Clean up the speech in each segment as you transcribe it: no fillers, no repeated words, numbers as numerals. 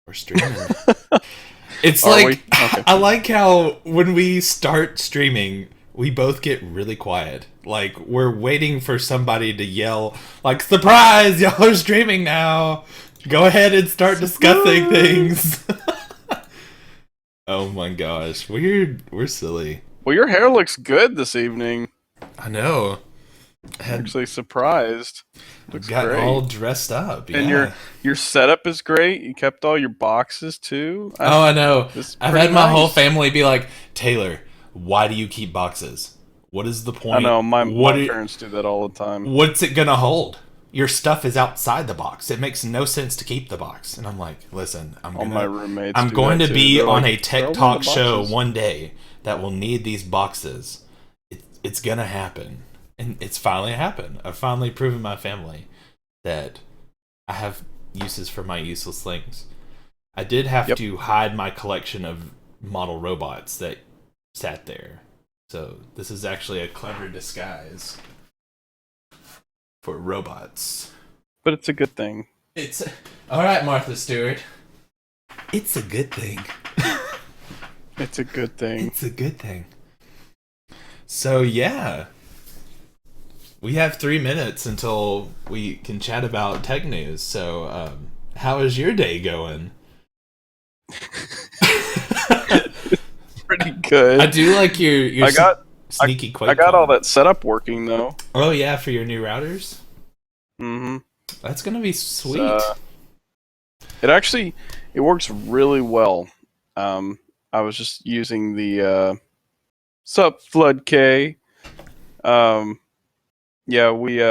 We're streaming. It's Are like we? Okay. I like how when we start streaming, we both get really quiet. Like we're waiting for somebody to yell, like, "Surprise! Y'all are streaming now. Go ahead and start discussing things." Oh my gosh, we're silly. Well, your hair looks good this evening. I know. I had Actually, surprised. Looks got great. all dressed up. And Yeah. your setup is great. You kept all your boxes too. Oh, I know. This is I've pretty had my whole nice. family be like, "Taylor, why do you keep boxes? What is the point? I know my What parents do that all the time. what's it gonna hold? Your stuff is outside the box. It makes no sense to keep the box." And I'm like, "Listen, All my roommates. I'm do going that to too. be They're on like, a tech "Throw 'em in talk the show boxes." one day that will need these boxes. It's gonna happen." And it's finally happened. I've finally proven my family that I have uses for my useless things. I did have Yep. to hide my collection of model robots that sat there. So this is actually a clever disguise for robots. But it's a good thing. It's all right, Martha Stewart. It's a good thing. It's a good thing. It's a good thing. So yeah, we have 3 minutes until we can chat about tech news. So how is your day going? Pretty good. I do like your I got sneaky Quake. I got all that setup working though. Oh yeah, for your new routers. Mm-hmm. That's gonna be sweet. It works really well. I was just using the Sup Flood K. Yeah, we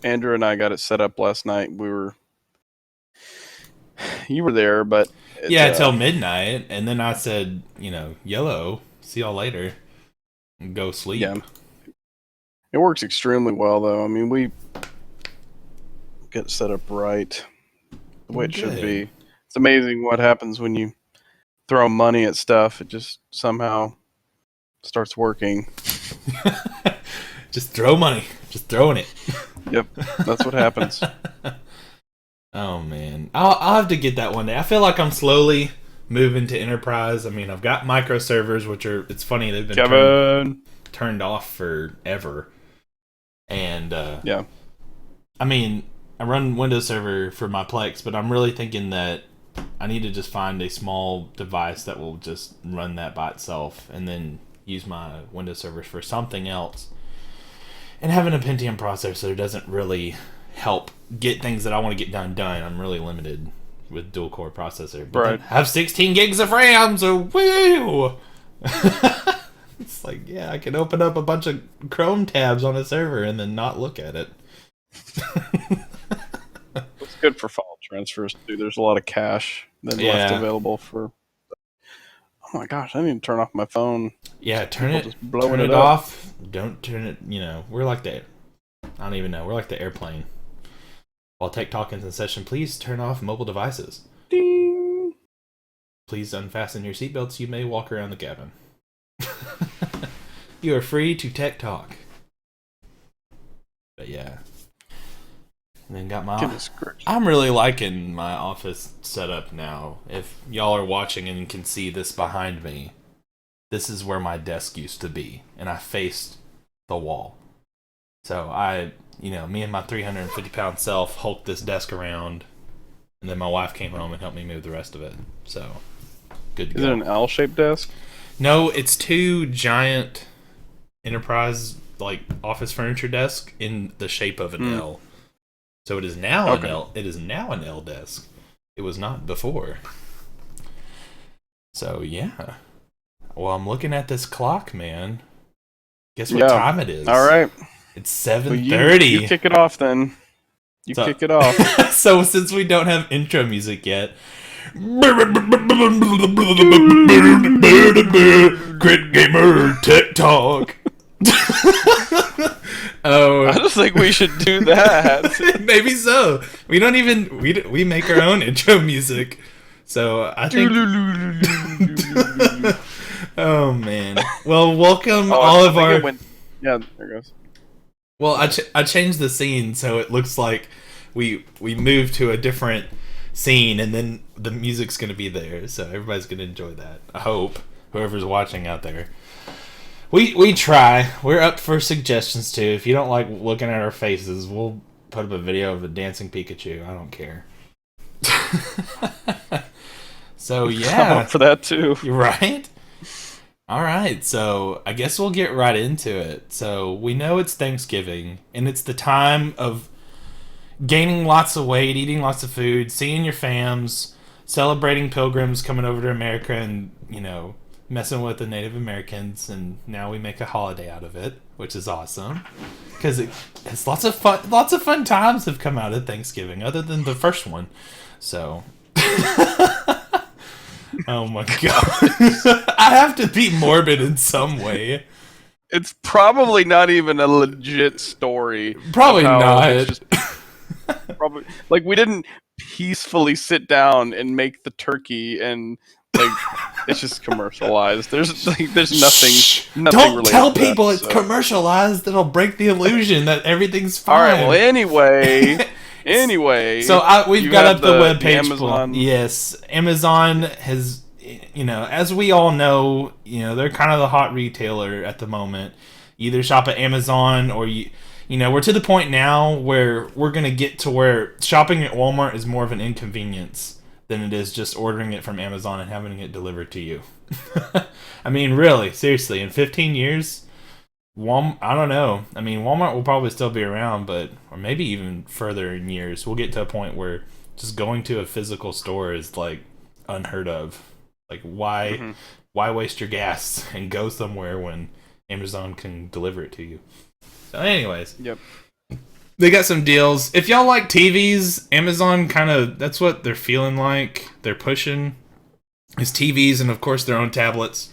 Andrew and I got it set up last night. You were there, but yeah, till midnight, and then I said, yellow. See y'all later. And go sleep. Yeah. It works extremely well though. I mean, we get it set up right the way it should Good. be. It's amazing what happens when you throw money at stuff. It just somehow starts working. Just throw money. Just throwing it. Yep, that's what happens. Oh man, I'll have to get that one day. I feel like I'm slowly moving to enterprise. I mean, I've got micro servers, which are, it's funny, they've been Kevin. turned off forever. And Yeah. I mean, I run Windows Server for my Plex, but I'm really thinking that I need to just find a small device that will just run that by itself, and then use my Windows servers for something else. And having a Pentium processor doesn't really help get things that I want to get done. I'm really limited with dual core processor. But Right. I have 16 gigs of RAM, so woo! It's like, yeah, I can open up a bunch of Chrome tabs on a server and then not look at it. It's good for file transfers too. There's a lot of cache then left available for. Oh my gosh! I need to turn off my phone. Yeah, turn People it, just blowing turn it it up. off. Don't turn it. We're like the. I don't even know. We're like the airplane. While Tech Talk is in session, please turn off mobile devices. Ding. Please unfasten your seatbelts. You may walk around the cabin. You are free to Tech Talk. But yeah. And then got my. Goodness gracious. I'm really liking my office setup now. If y'all are watching and can see this behind me, this is where my desk used to be, and I faced the wall. So me and my 350-pound self hulked this desk around, and then my wife came home and helped me move the rest of it. So, good to Is go. it an L-shaped desk? No, it's two giant enterprise office furniture desk in the shape of an L. So it is now an L. It is now an L desk. It was not before. So yeah. Well, I'm looking at this clock, man. Guess what time it is? All right. It's 7:30. You kick it off then. Kick it off. So since we don't have intro music yet, Critgamer Tech Talk. Oh, I don't think we should do that. maybe so. We don't even we make our own intro music. So I think. Oh man. Well, welcome all of our. Yeah, there goes. Well, I changed the scene so it looks like we moved to a different scene, and then the music's going to be there, so everybody's going to enjoy that. I hope, whoever's watching out there. We try. We're up for suggestions, too. If you don't like looking at our faces, we'll put up a video of a dancing Pikachu. I don't care. So, yeah. I'm up for that, too. Right? All right, so I guess we'll get right into it. So we know it's Thanksgiving, and it's the time of gaining lots of weight, eating lots of food, seeing your fams, celebrating pilgrims coming over to America and, you know, messing with the Native Americans, and now we make a holiday out of it, which is awesome. Because it's lots of fun times have come out of Thanksgiving, other than the first one. So... Oh my god. I have to be morbid in some way. It's probably not even a legit story. Probably not. Just, probably, like, we didn't peacefully sit down and make the turkey, and like it's just commercialized. There's nothing Don't related tell to people that, it's commercialized. That'll break the illusion that everything's fine. All right, well, anyway, so we've got up the webpage. Amazon. Yes, Amazon has, you know, as we all know, you know, they're kind of the hot retailer at the moment. You either shop at Amazon or you know, we're to the point now where we're going to get to where shopping at Walmart is more of an inconvenience than it is just ordering it from Amazon and having it delivered to you. I mean, really, seriously, in 15 years... I don't know. I mean, Walmart will probably still be around, or maybe even further in years, we'll get to a point where just going to a physical store is like unheard of. Like, why waste your gas and go somewhere when Amazon can deliver it to you? So, anyways, yep, they got some deals. If y'all like TVs, Amazon that's what they're feeling like. They're pushing is TVs and of course their own tablets.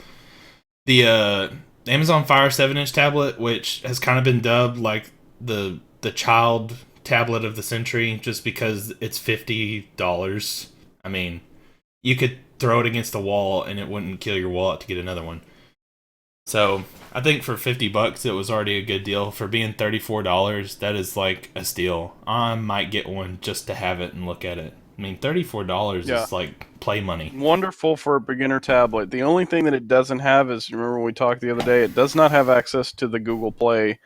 The Amazon Fire 7-inch tablet, which has kind of been dubbed like the child tablet of the century just because it's $50. I mean, you could throw it against a wall and it wouldn't kill your wallet to get another one. So, I think for $50 it was already a good deal. For being $34, that is like a steal. I might get one just to have it and look at it. I mean, $34 is like play money. Wonderful for a beginner tablet. The only thing that it doesn't have is, remember when we talked the other day, it does not have access to the Google Play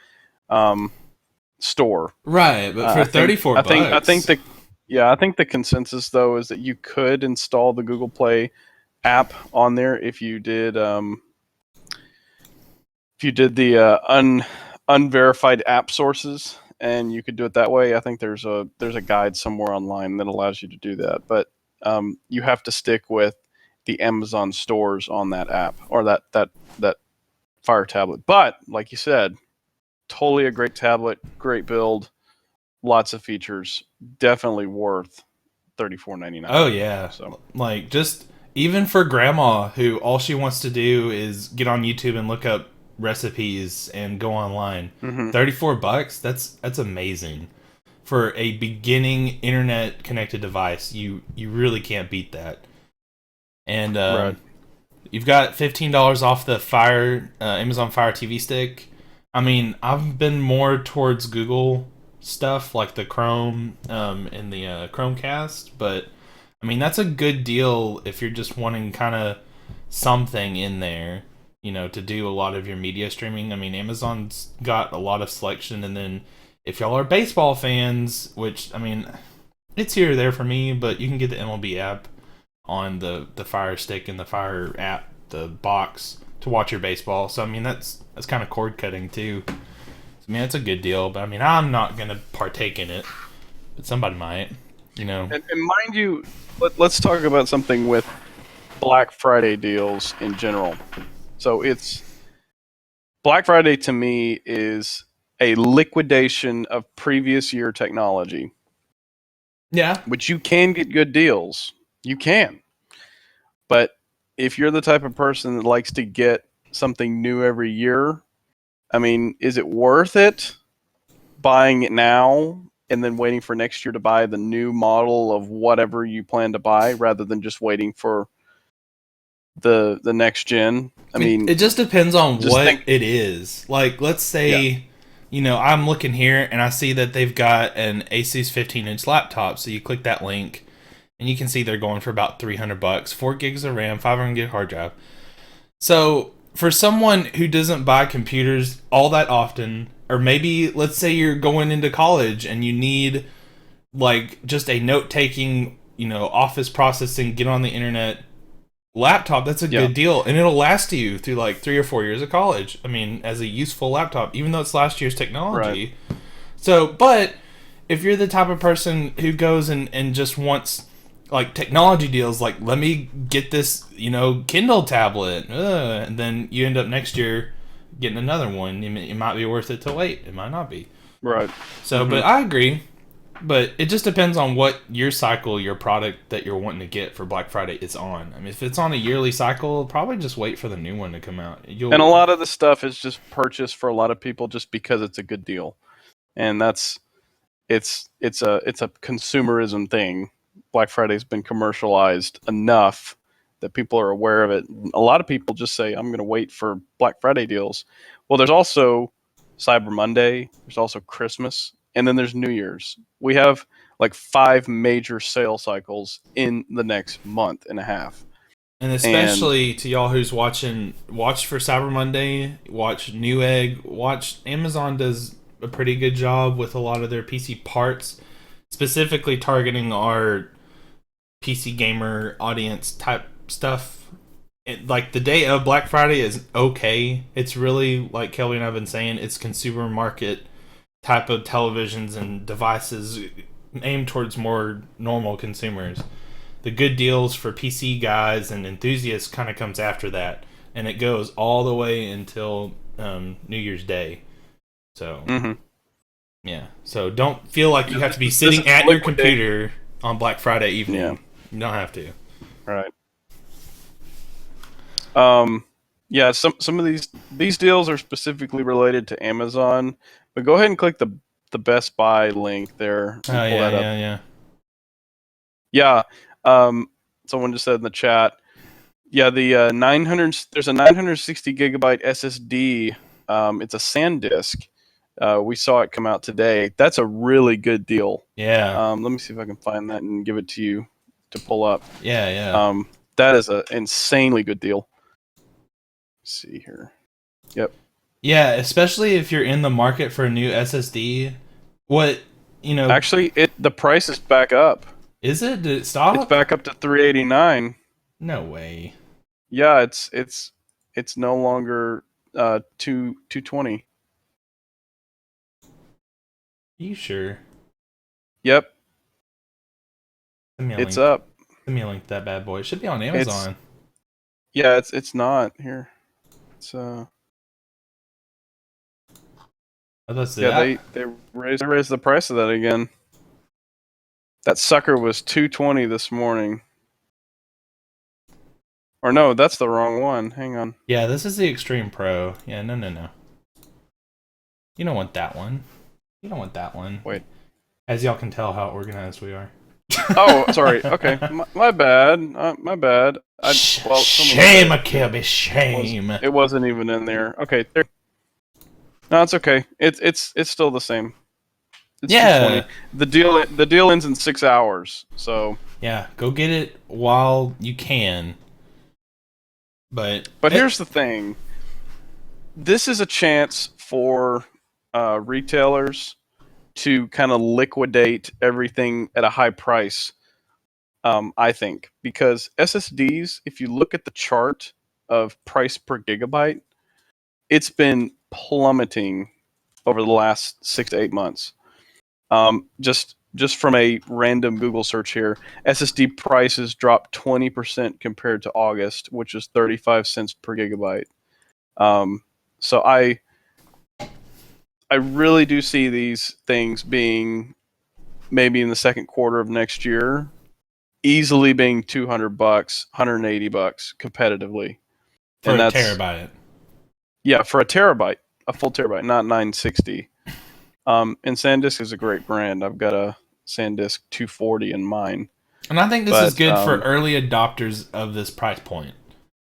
store. Right, but for $34, I think the consensus though is that you could install the Google Play app on there if you did the unverified app sources. And you could do it that way. I think there's a guide somewhere online that allows you to do that. But you have to stick with the Amazon stores on that app or that Fire tablet. But like you said, totally a great tablet, great build, lots of features, definitely worth $34.99. Oh yeah, so like just even for grandma who all she wants to do is get on YouTube and look up recipes and go online. $34, that's amazing for a beginning internet connected device. You really can't beat that. And right. You've got $15 off the Fire Amazon Fire TV stick. I mean, I've been more towards Google stuff like the Chrome and the Chromecast, but I mean that's a good deal if you're just wanting kind of something in there, you know, to do a lot of your media streaming. I mean, Amazon's got a lot of selection, and then if y'all are baseball fans, which, I mean, it's here or there for me, but you can get the MLB app on the Fire Stick and the Fire app, the box, to watch your baseball. So, I mean, that's kind of cord cutting, too. So, I mean, it's a good deal, but, I mean, I'm not going to partake in it, but somebody might, you know. And mind you, let's talk about something with Black Friday deals in general. So it's Black Friday to me is a liquidation of previous year technology. Yeah. Which you can get good deals. You can. But if you're the type of person that likes to get something new every year, I mean, is it worth it buying it now and then waiting for next year to buy the new model of whatever you plan to buy rather than just waiting for the next gen? I mean, it just depends on what it is. Like, let's say, you know, I'm looking here and I see that they've got an Asus 15-inch laptop. So you click that link and you can see they're going for about $300, 4 gigs of RAM, 500 gig hard drive. So for someone who doesn't buy computers all that often, or maybe let's say you're going into college and you need like just a note-taking, office processing, get on the internet laptop, that's a good deal, and it'll last you through like 3 or 4 years of college. I mean, as a useful laptop, even though it's last year's technology. Right. So, but if you're the type of person who goes and just wants like technology deals, like let me get this, Kindle tablet, and then you end up next year getting another one. It might be worth it to wait. It might not be. Right. So, but I agree. But it just depends on what your cycle, your product that you're wanting to get for Black Friday is on. I mean, if it's on a yearly cycle, probably just wait for the new one to come out. And a lot of the stuff is just purchased for a lot of people just because it's a good deal, and it's a consumerism thing. Black Friday's been commercialized enough that people are aware of it. A lot of people just say, "I'm going to wait for Black Friday deals." Well, there's also Cyber Monday. There's also Christmas. And then there's New Year's. We have like 5 major sale cycles in the next month and a half. And especially to y'all who's watch for Cyber Monday, watch Newegg, Amazon does a pretty good job with a lot of their PC parts, specifically targeting our PC gamer audience type stuff. Like the day of Black Friday is okay. It's really, like Kelby and I have been saying, it's consumer market type of televisions and devices aimed towards more normal consumers. The good deals for PC guys and enthusiasts kind of comes after that, and it goes all the way until New Year's Day. So, yeah. So don't feel like you have to be sitting at your computer on Black Friday evening. Yeah. You don't have to. Right. Yeah. Some of these deals are specifically related to Amazon. But go ahead and click the Best Buy link there. Oh, yeah. Yeah. Someone just said in the chat. Yeah, the 900. There's a 960 gigabyte SSD. It's a Sandisk. We saw it come out today. That's a really good deal. Yeah. Let me see if I can find that and give it to you to pull up. Yeah. That is an insanely good deal. Let's see here. Yep. Yeah, especially if you're in the market for a new SSD. Actually, the price is back up. Is it? Did it stop? It's back up to $389. No way. Yeah, it's no longer $220. You sure? Yep. It's up. Send me a link to that bad boy. It should be on Amazon. It's not here. It's they raised the price of that again. That sucker was $220 this morning. Or no, that's the wrong one. Hang on. Yeah, this is the Extreme Pro. Yeah, no. You don't want that one. Wait. As y'all can tell how organized we are. Oh, sorry. Okay, my bad. My bad. Shame, Kirby. Shame. It wasn't even in there. Okay. No, it's okay. It's still the same. It's $220. The deal ends in 6 hours. So yeah, go get it while you can. But here's the thing. This is a chance for retailers to kind of liquidate everything at a high price. I think because SSDs, if you look at the chart of price per gigabyte, it's been plummeting over the last 6 to 8 months. Just from a random Google search here, SSD prices dropped 20% compared to August, which is 35 cents per gigabyte. So I really do see these things being maybe in the second quarter of next year, easily being $200, $180 competitively. For a terabyte. Yeah, for a terabyte, a full terabyte, not 960. And Sandisk is a great brand. I've got a Sandisk 240 in mine. And I think this is good for early adopters of this price point.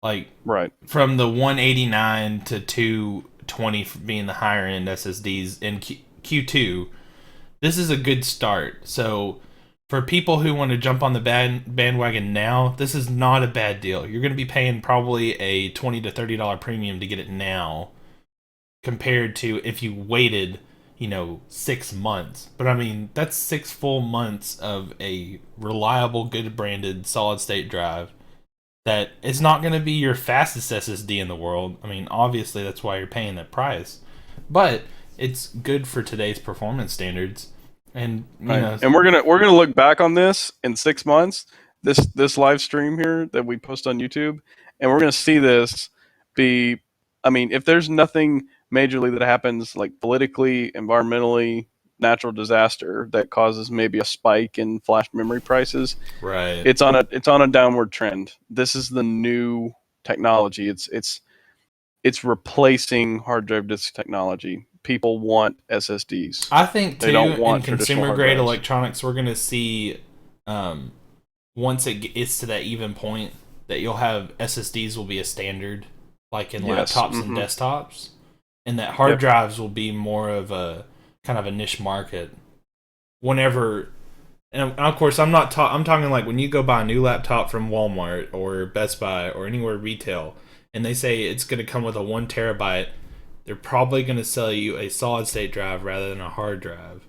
Like, right. From the 189 to 220 being the higher end SSDs in Q2, this is a good start. So for people who want to jump on the bandwagon now, this is not a bad deal. You're going to be paying probably a $20 to $30 premium to get it now, compared to if you waited, 6 months. But I mean, that's 6 full months of a reliable, good branded solid state drive that is not going to be your fastest SSD in the world. I mean, obviously that's why you're paying that price, but it's good for today's performance standards. And and we're gonna look back on this in 6 months, this live stream here that we post on YouTube, and we're gonna see this be. I mean, if there's nothing majorly that happens, like politically, environmentally, natural disaster that causes maybe a spike in flash memory prices, right? It's on a downward trend. This is the new technology. It's replacing hard drive disk technology. People want SSDs. I think too, they don't want in consumer grade drives. electronics, we're gonna see, once it gets to that even point, that you'll have SSDs will be a standard, like in laptops and desktops, and that hard drives will be more of a kind of a niche market. Whenever, and of course, I'm talking like when you go buy a new laptop from Walmart or Best Buy or anywhere retail, and they say it's going to come with a 1 terabyte. They're probably going to sell you a solid state drive rather than a hard drive.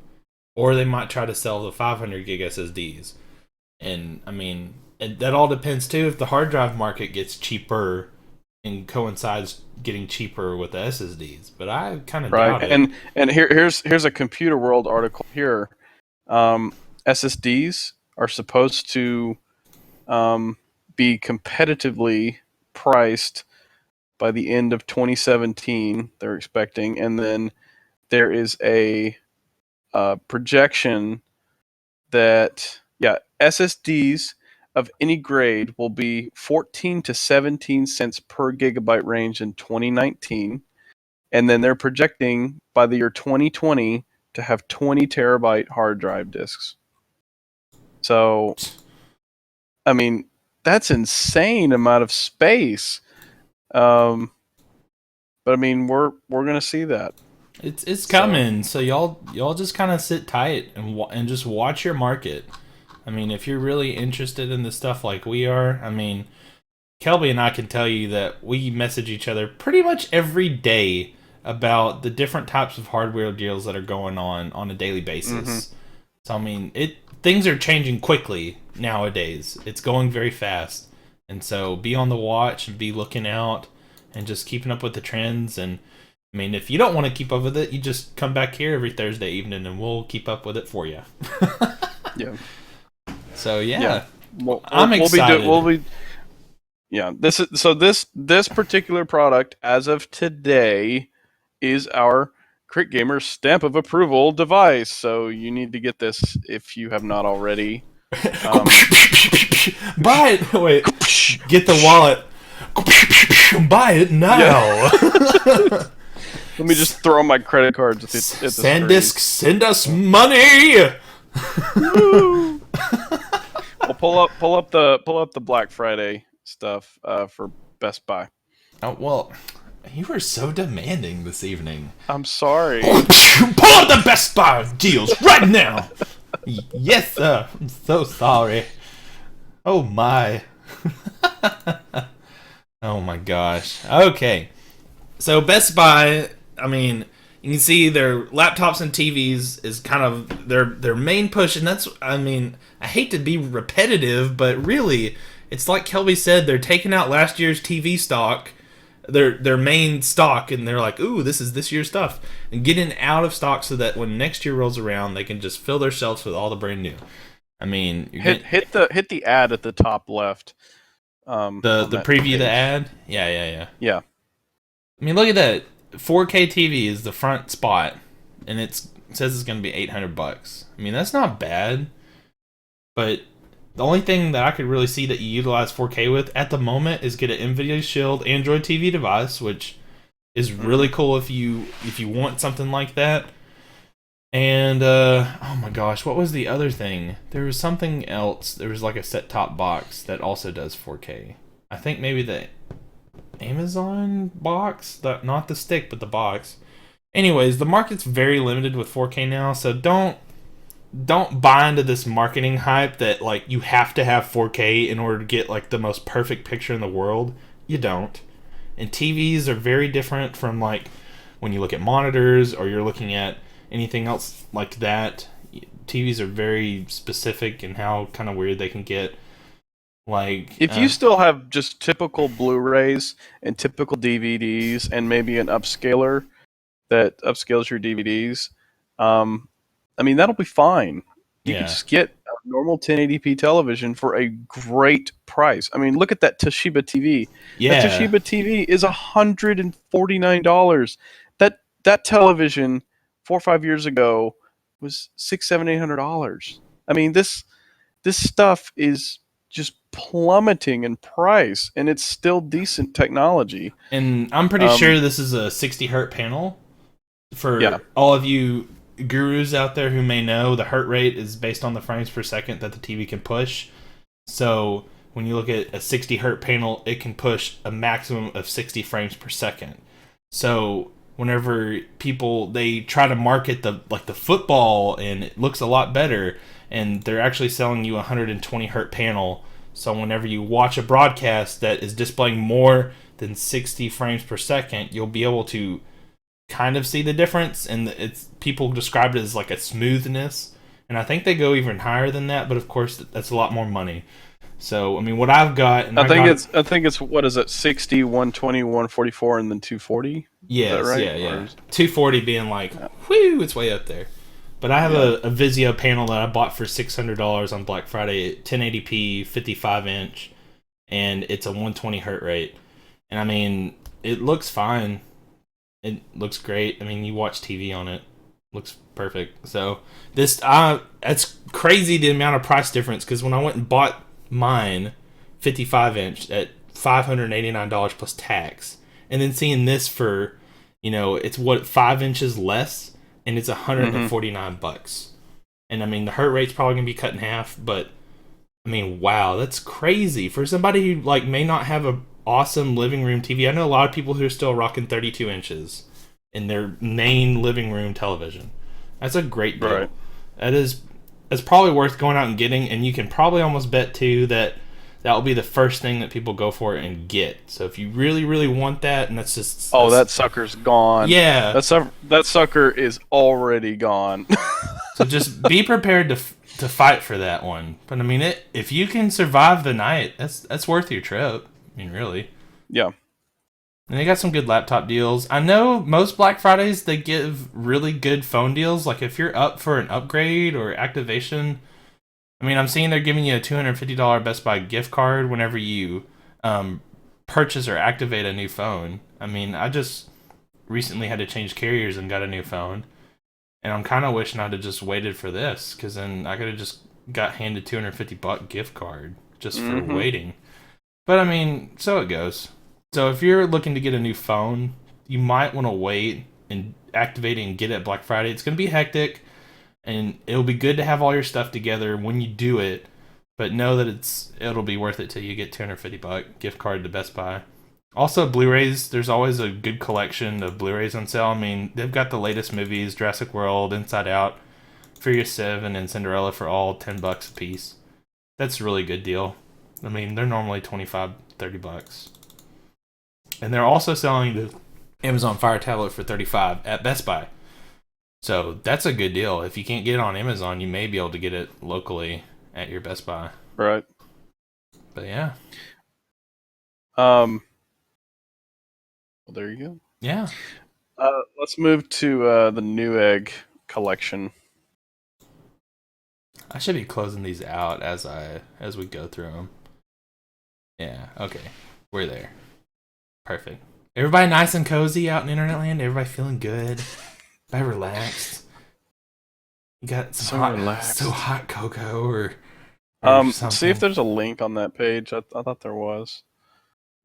Or they might try to sell the 500 gig SSDs. And, I mean, that all depends, too, if the hard drive market gets cheaper and coincides getting cheaper with the SSDs. But I kind of doubt it. And here's a Computer World article here. SSDs are supposed to be competitively priced by the end of 2017, they're expecting, and then there is a projection that SSDs of any grade will be 14 to 17 cents per gigabyte range in 2019, and then they're projecting by the year 2020 to have 20 terabyte hard drive disks. So, I mean, that's insane amount of space. But I mean, we're gonna see that. It's coming. So y'all just kind of sit tight and just watch your market. I mean, if you're really interested in this stuff like we are, I mean, Kelby and I can tell you that we message each other pretty much every day about the different types of hardware deals that are going on a daily basis. Mm-hmm. So I mean, things are changing quickly nowadays. It's going very fast. And so be on the watch and be looking out and just keeping up with the trends. And I mean, if you don't want to keep up with it, you just come back here every Thursday evening and we'll keep up with it for you. Yeah. So yeah. I'm excited. This particular product as of today is our Critgamer stamp of approval device. So you need to get this if you have not already. Buy it. Wait. Get the wallet. Buy it now. Yeah. Let me just throw my credit cards at the Sandisk, send us money. Well, pull up the Black Friday stuff for Best Buy. Oh well, you were so demanding this evening. I'm sorry. Pull up the Best Buy deals right now. Yes, sir. I'm so sorry. Oh my. Oh my gosh. Okay. So Best Buy, I mean, you can see their laptops and TVs is kind of their main push, and that's, I mean, I hate to be repetitive, but really, it's like Kelby said, they're taking out last year's TV stock, their main stock, and they're like, ooh, this is this year's stuff, and getting out of stock so that when next year rolls around, they can just fill their shelves with all the brand new. I mean, hit the ad at the top left. The preview, page. The ad, yeah. I mean, look at that. 4K TV is the front spot, and it says it's going to be $800. I mean, that's not bad, but the only thing that I could really see that you utilize 4K with at the moment is get an Nvidia Shield Android TV device, which is really cool if you want something like that. And oh my gosh, what was the other thing? There was something else. There was like a set-top box that also does 4K. I think maybe the Amazon box, not the stick, but the box. Anyways, the market's very limited with 4K now, so don't don't buy into this marketing hype that like you have to have 4K in order to get like the most perfect picture in the world. You don't. And TVs are very different from like when you look at monitors or you're looking at anything else like that. TVs are very specific in how kind of weird they can get. Like If you still have just typical Blu-rays and typical DVDs and maybe an upscaler that upscales your DVDs, I mean, that'll be fine. You could yeah, just get a normal 1080p television for a great price. I mean, look at that Toshiba TV. That yeah, Toshiba TV is $149. That television 4 or 5 years ago was $600, $700, $800. I mean, this stuff is just plummeting in price, and it's still decent technology. and I'm pretty sure this is a 60 hertz panel. Yeah. For all of you gurus out there who may know, the hertz rate is based on the frames per second that the TV can push. So when you look at a 60 hertz panel, it can push a maximum of 60 frames per second. So whenever people they try to market the football and it looks a lot better, and they're actually selling you a 120 hertz panel. So whenever you watch a broadcast that is displaying more than 60 frames per second, you'll be able to kind of see the difference, and it's people describe it as like a smoothness, and I think they go even higher than that, but of course that's a lot more money. So I mean, what I've got, and I think it's what is it, 60, 120, 144, and then 240? yes, Is that right? yeah, 240 being like, whoo, it's way up there. But I have a Vizio panel that I bought for $600 on Black Friday, 1080p, 55-inch, and it's a 120 hertz rate, and I mean, it looks fine. It looks great. I mean, you watch TV on it. Looks perfect. So this, it's crazy the amount of price difference, because when I went and bought mine, 55-inch at $589 plus tax, and then seeing this for, it's what 5 inches less, and it's $149. And I mean, the hertz rate's probably gonna be cut in half, but I mean, wow, that's crazy for somebody who like may not have a awesome living room TV. I know a lot of people who are still rocking 32 inches in their main living room television. That's a great deal. Right. It's probably worth going out and getting, and you can probably almost bet too that will be the first thing that people go for and get. So if you really, really want that, and that sucker's gone. Yeah, that sucker is already gone. so just be prepared to fight for that one. But I mean, if you can survive the night, that's worth your trip. I mean, really. Yeah. And they got some good laptop deals. I know most Black Fridays, they give really good phone deals. Like, if you're up for an upgrade or activation, I mean, I'm seeing they're giving you a $250 Best Buy gift card whenever you purchase or activate a new phone. I mean, I just recently had to change carriers and got a new phone. And I'm kind of wishing I'd have just waited for this, because then I could have just got handed $250 gift card just for waiting. But I mean, so it goes. So if you're looking to get a new phone, you might want to wait and activate it and get it Black Friday. It's going to be hectic, and it'll be good to have all your stuff together when you do it. But know that it'll be worth it till you get $250 gift card to Best Buy. Also, Blu-rays. There's always a good collection of Blu-rays on sale. I mean, they've got the latest movies: Jurassic World, Inside Out, Furious 7, and Cinderella for all $10 a piece. That's a really good deal. I mean, they're normally $25, $30. And they're also selling the Amazon Fire Tablet for $35 at Best Buy. So that's a good deal. If you can't get it on Amazon, you may be able to get it locally at your Best Buy. Right. But yeah. Well, there you go. Yeah. Let's move to the Newegg collection. I should be closing these out as we go through them. Yeah, okay. We're there. Perfect. Everybody nice and cozy out in Internet Land? Everybody feeling good? Everybody relaxed? You got some hot cocoa or something? See if there's a link on that page. I thought there was.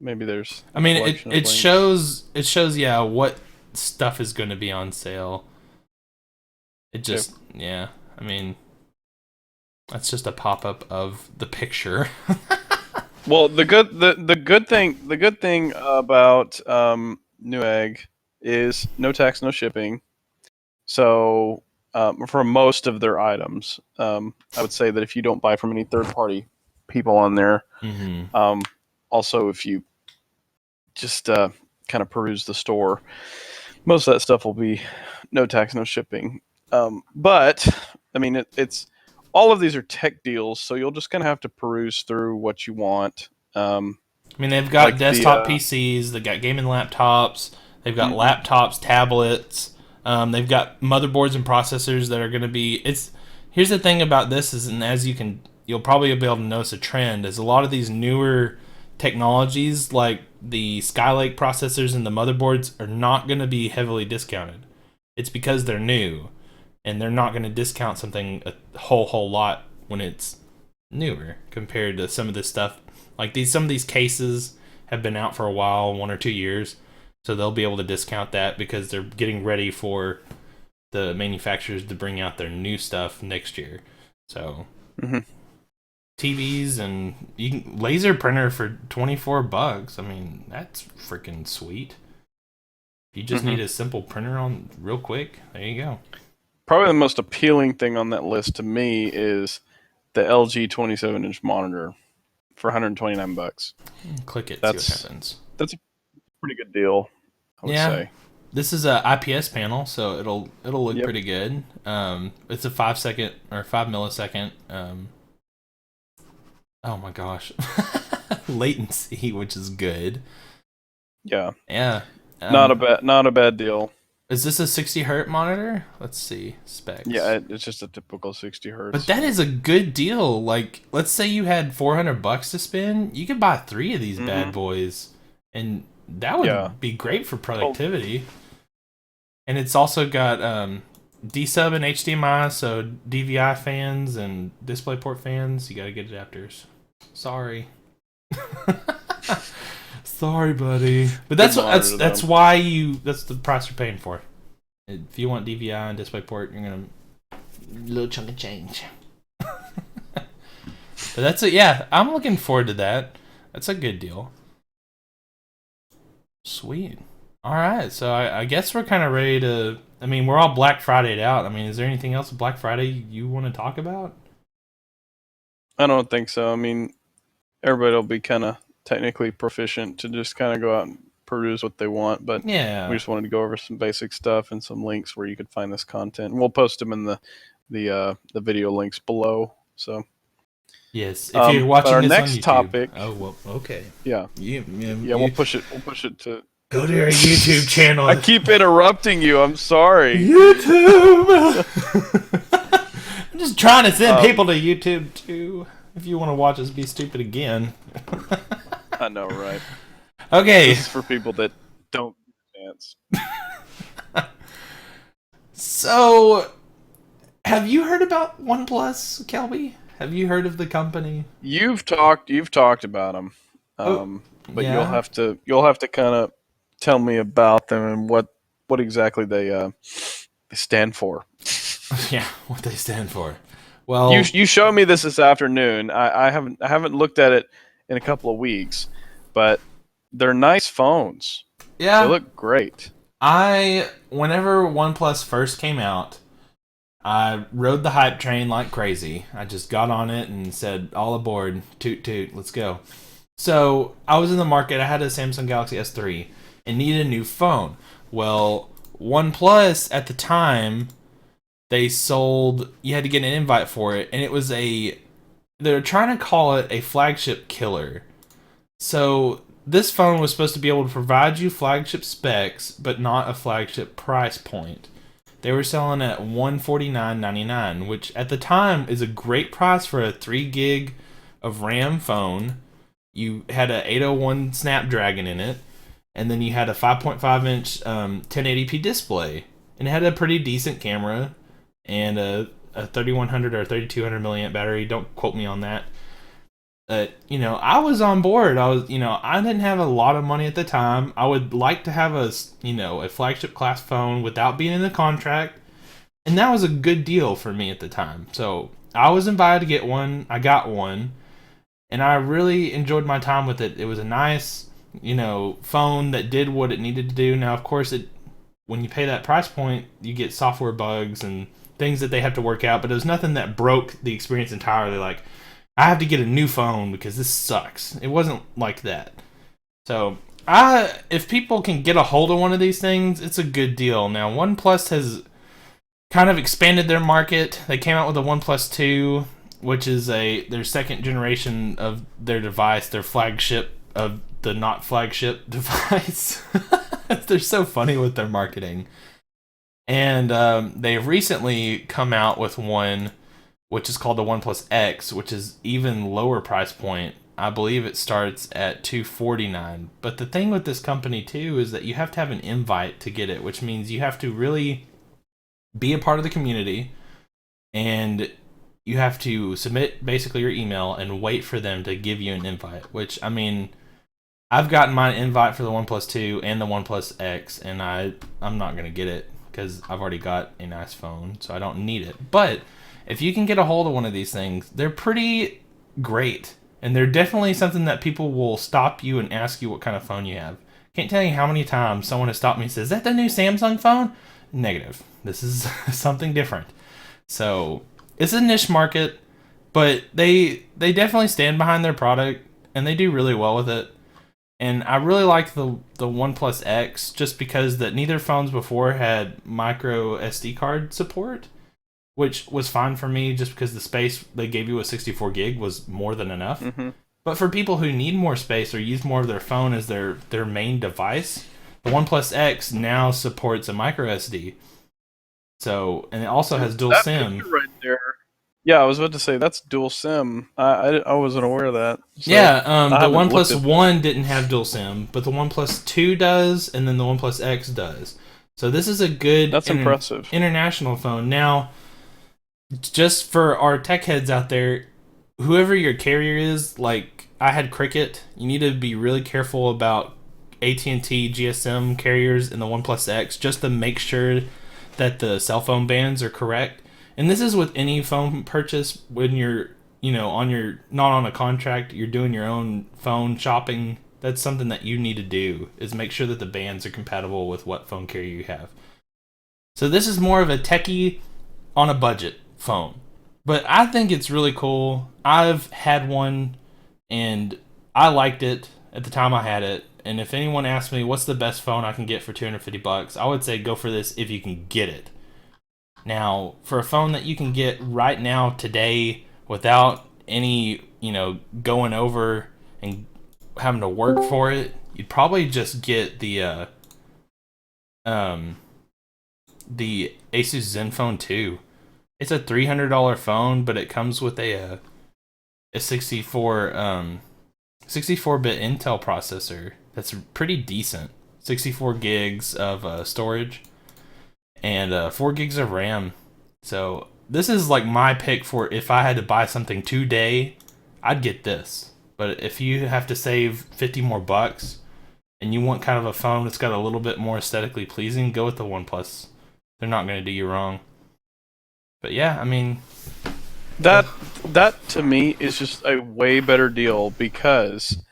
Maybe there's. I mean, it shows what stuff is going to be on sale. It just I mean, that's just a pop up of the picture. Well, the good thing about Newegg is no tax, no shipping. So for most of their items. I would say that if you don't buy from any third-party people on there, also if you just kind of peruse the store, most of that stuff will be no tax, no shipping. But I mean, it's all of these are tech deals, so you'll just kind of have to peruse through what you want. I mean, they've got like desktop PCs, they've got gaming laptops, they've got laptops, tablets, they've got motherboards and processors that are going to be. Here's the thing about this is, and you'll probably be able to notice a trend, is a lot of these newer technologies like the Skylake processors and the motherboards are not going to be heavily discounted. It's because they're new, and they're not going to discount something a whole lot when it's newer compared to some of this stuff. Like some of these cases have been out for a while, 1 or 2 years, so they'll be able to discount that because they're getting ready for the manufacturers to bring out their new stuff next year. So TVs and laser printer for $24. I mean, that's freaking sweet. If you just need a simple printer on real quick, there you go. Probably the most appealing thing on that list to me is the LG 27-inch monitor for $129. Click it, see what happens. That's a pretty good deal, I would say. This is a IPS panel, so it'll look pretty good. It's a 5 millisecond. Oh my gosh, latency, which is good. Yeah. Not a bad deal. Is this a 60 hertz monitor? Let's see specs. Yeah, it's just a typical 60 hertz. But that is a good deal. Like, let's say you had $400 to spend, you could buy 3 of these bad boys, and that would be great for productivity. And it's also got D-sub and HDMI, so DVI fans and DisplayPort fans. You gotta get adapters. Sorry. Sorry, buddy. But that's the price you're paying for. If you want DVI and DisplayPort, you're gonna little chunk of change. But that's it. Yeah, I'm looking forward to that. That's a good deal. Sweet. All right, so I guess we're kind of ready to. I mean, we're all Black Friday'd out. I mean, is there anything else with Black Friday you want to talk about? I don't think so. I mean, everybody will be kind of technically proficient to just kind of go out and peruse what they want, but we just wanted to go over some basic stuff and some links where you could find this content, and we'll post them in the video links below. So yes, if you're watching our this next on YouTube, topic, okay, we'll push it to go to our YouTube channel. I keep interrupting you. I'm sorry. YouTube. I'm just trying to send people to YouTube too. If you want to watch us be stupid again. I know, right? Okay. This is for people that don't dance. So, have you heard about OnePlus, Kelby? Have you heard of the company? You've talked about them, but you'll have to kind of tell me about them and what exactly they stand for. Yeah, what they stand for. Well, you showed me this afternoon. I haven't looked at it in a couple of weeks, but they're nice phones. Yeah, they look great. Whenever OnePlus first came out, I rode the hype train like crazy. I just got on it and said, all aboard, toot toot, let's go. So I was in the market. I had a Samsung Galaxy S3 and needed a new phone. Well, OnePlus at the time, they sold, you had to get an invite for it, and it was they're trying to call it a flagship killer. So this phone was supposed to be able to provide you flagship specs, but not a flagship price point. They were selling at $149.99, which at the time is a great price for a 3 gig of RAM phone. You had an 801 Snapdragon in it, and then you had a 5.5 inch 1080p display, and it had a pretty decent camera and a 3100 or 3200 milliamp battery. Don't quote me on that. I was on board. I didn't have a lot of money at the time. I would like to have a flagship class phone without being in the contract, and that was a good deal for me at the time. So I was invited to get one. I got one, and I really enjoyed my time with it. It was a nice, phone that did what it needed to do. Now, of course, when you pay that price point, you get software bugs and things that they have to work out, but it was nothing that broke the experience entirely. Like, I have to get a new phone because this sucks. It wasn't like that. So, if people can get a hold of one of these things, it's a good deal. Now, OnePlus has kind of expanded their market. They came out with a OnePlus 2, which is their second generation of their device, their flagship of the not flagship device. They're so funny with their marketing. And they've recently come out with one which is called the OnePlus X, which is even lower price point. I believe it starts at $249. But the thing with this company too is that you have to have an invite to get it, which means you have to really be a part of the community, and you have to submit basically your email and wait for them to give you an invite. Which, I mean, I've gotten my invite for the OnePlus 2 and the OnePlus X, and I'm not going to get it because I've already got a nice phone, so I don't need it. But if you can get a hold of one of these things, they're pretty great. And they're definitely something that people will stop you and ask you what kind of phone you have. Can't tell you how many times someone has stopped me and says, "Is that the new Samsung phone?" Negative. This is something different. So it's a niche market, but they definitely stand behind their product, and they do really well with it. And I really like the OnePlus X just because that neither phones before had micro SD card support, which was fine for me just because the space they gave you with 64 gig was more than enough. Mm-hmm. But for people who need more space or use more of their phone as their main device, the OnePlus X now supports a micro SD. So, and it also has dual SIM. Right there. Yeah, I was about to say that's dual SIM. I wasn't aware of that. So Yeah, the OnePlus 1 didn't have dual SIM, but the OnePlus 2 does, and then the OnePlus X does. So this is a good impressive international phone. Now, just for our tech heads out there, whoever your carrier is, like I had Cricket, you need to be really careful about AT&T GSM carriers in the OnePlus X just to make sure that the cell phone bands are correct. And this is with any phone purchase when you're, not on a contract, you're doing your own phone shopping. That's something that you need to do, is make sure that the bands are compatible with what phone carrier you have. So this is more of a techie on a budget phone. But I think it's really cool. I've had one and I liked it at the time I had it. And if anyone asks me what's the best phone I can get for $250, I would say go for this if you can get it. Now, for a phone that you can get right now today without any, going over and having to work for it, you'd probably just get the Asus ZenPhone 2. It's a $300 phone, but it comes with a 64-bit Intel processor that's pretty decent. 64 gigs of storage and 4 gigs of RAM. So this is like my pick for if I had to buy something today, I'd get this. But if you have to save 50 more bucks and you want kind of a phone that's got a little bit more aesthetically pleasing, go with the OnePlus. They're not going to do you wrong. But yeah, I mean, that to me is just a way better deal because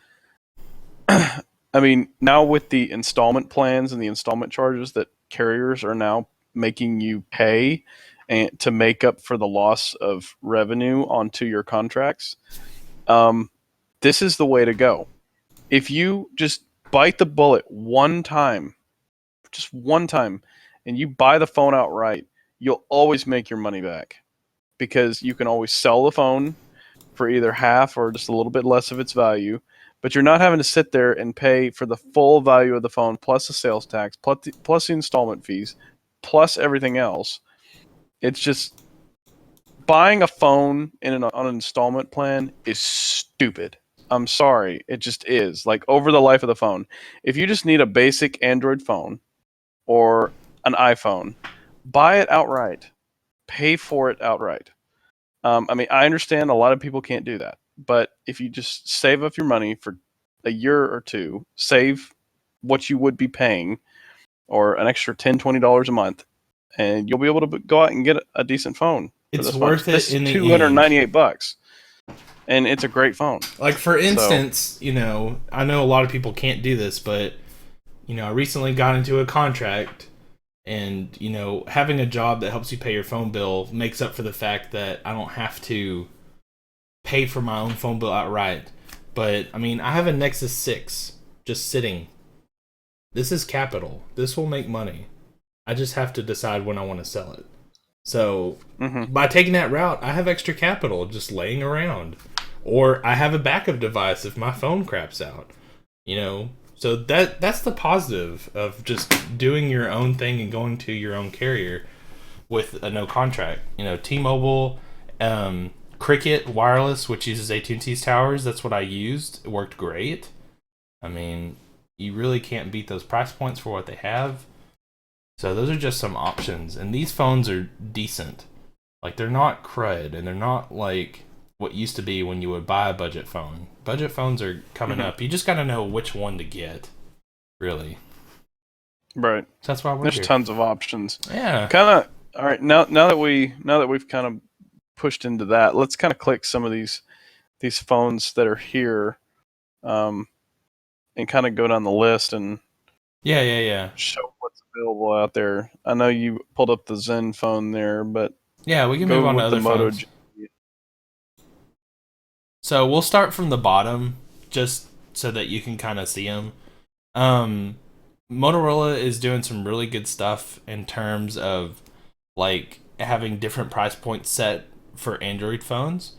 I mean, now with the installment plans and the installment charges that carriers are now making you pay and to make up for the loss of revenue onto your contracts, this is the way to go. If you just bite the bullet one time, just one time, and you buy the phone outright, you'll always make your money back because you can always sell the phone for either half or just a little bit less of its value, but you're not having to sit there and pay for the full value of the phone plus the sales tax, plus the installment fees, plus everything else. It's just buying a phone on an installment plan is stupid. I'm sorry. It just is. Like, over the life of the phone. If you just need a basic Android phone or an iPhone, buy it outright. Pay for it outright. I mean, I understand a lot of people can't do that. But if you just save up your money for a year or two, save what you would be paying, or an extra $10, $20 a month, and you'll be able to go out and get a decent phone. It's worth it in the end. $298, and it's a great phone. Like, for instance, I know a lot of people can't do this, but I recently got into a contract, And, you know, having a job that helps you pay your phone bill makes up for the fact that I don't have to pay for my own phone bill outright. But, I mean, I have a Nexus 6 just sitting. This is capital. This will make money. I just have to decide when I want to sell it. So, by taking that route, I have extra capital just laying around. Or I have a backup device if my phone craps out. You know? So that's the positive of just doing your own thing and going to your own carrier with a no contract. You know, T-Mobile, Cricket Wireless, which uses AT&T's towers, that's what I used. It worked great. I mean, you really can't beat those price points for what they have. So those are just some options. And these phones are decent. Like, they're not crud, and they're not like what used to be when you would buy a budget phone. Budget phones are coming up. You just got to know which one to get, really. Right. So that's why we're There's here. tons of options. Yeah. Kind of. All right. Now that we've kind of pushed into that, let's kind of click some of these phones that are here, and kind of go down the list and Yeah. show what's available out there. I know you pulled up the ZenPhone there, but Yeah, we can move on to other Moto phones. G. So we'll start from the bottom, just so that you can kind of see them. Motorola is doing some really good stuff in terms of like having different price points set for Android phones.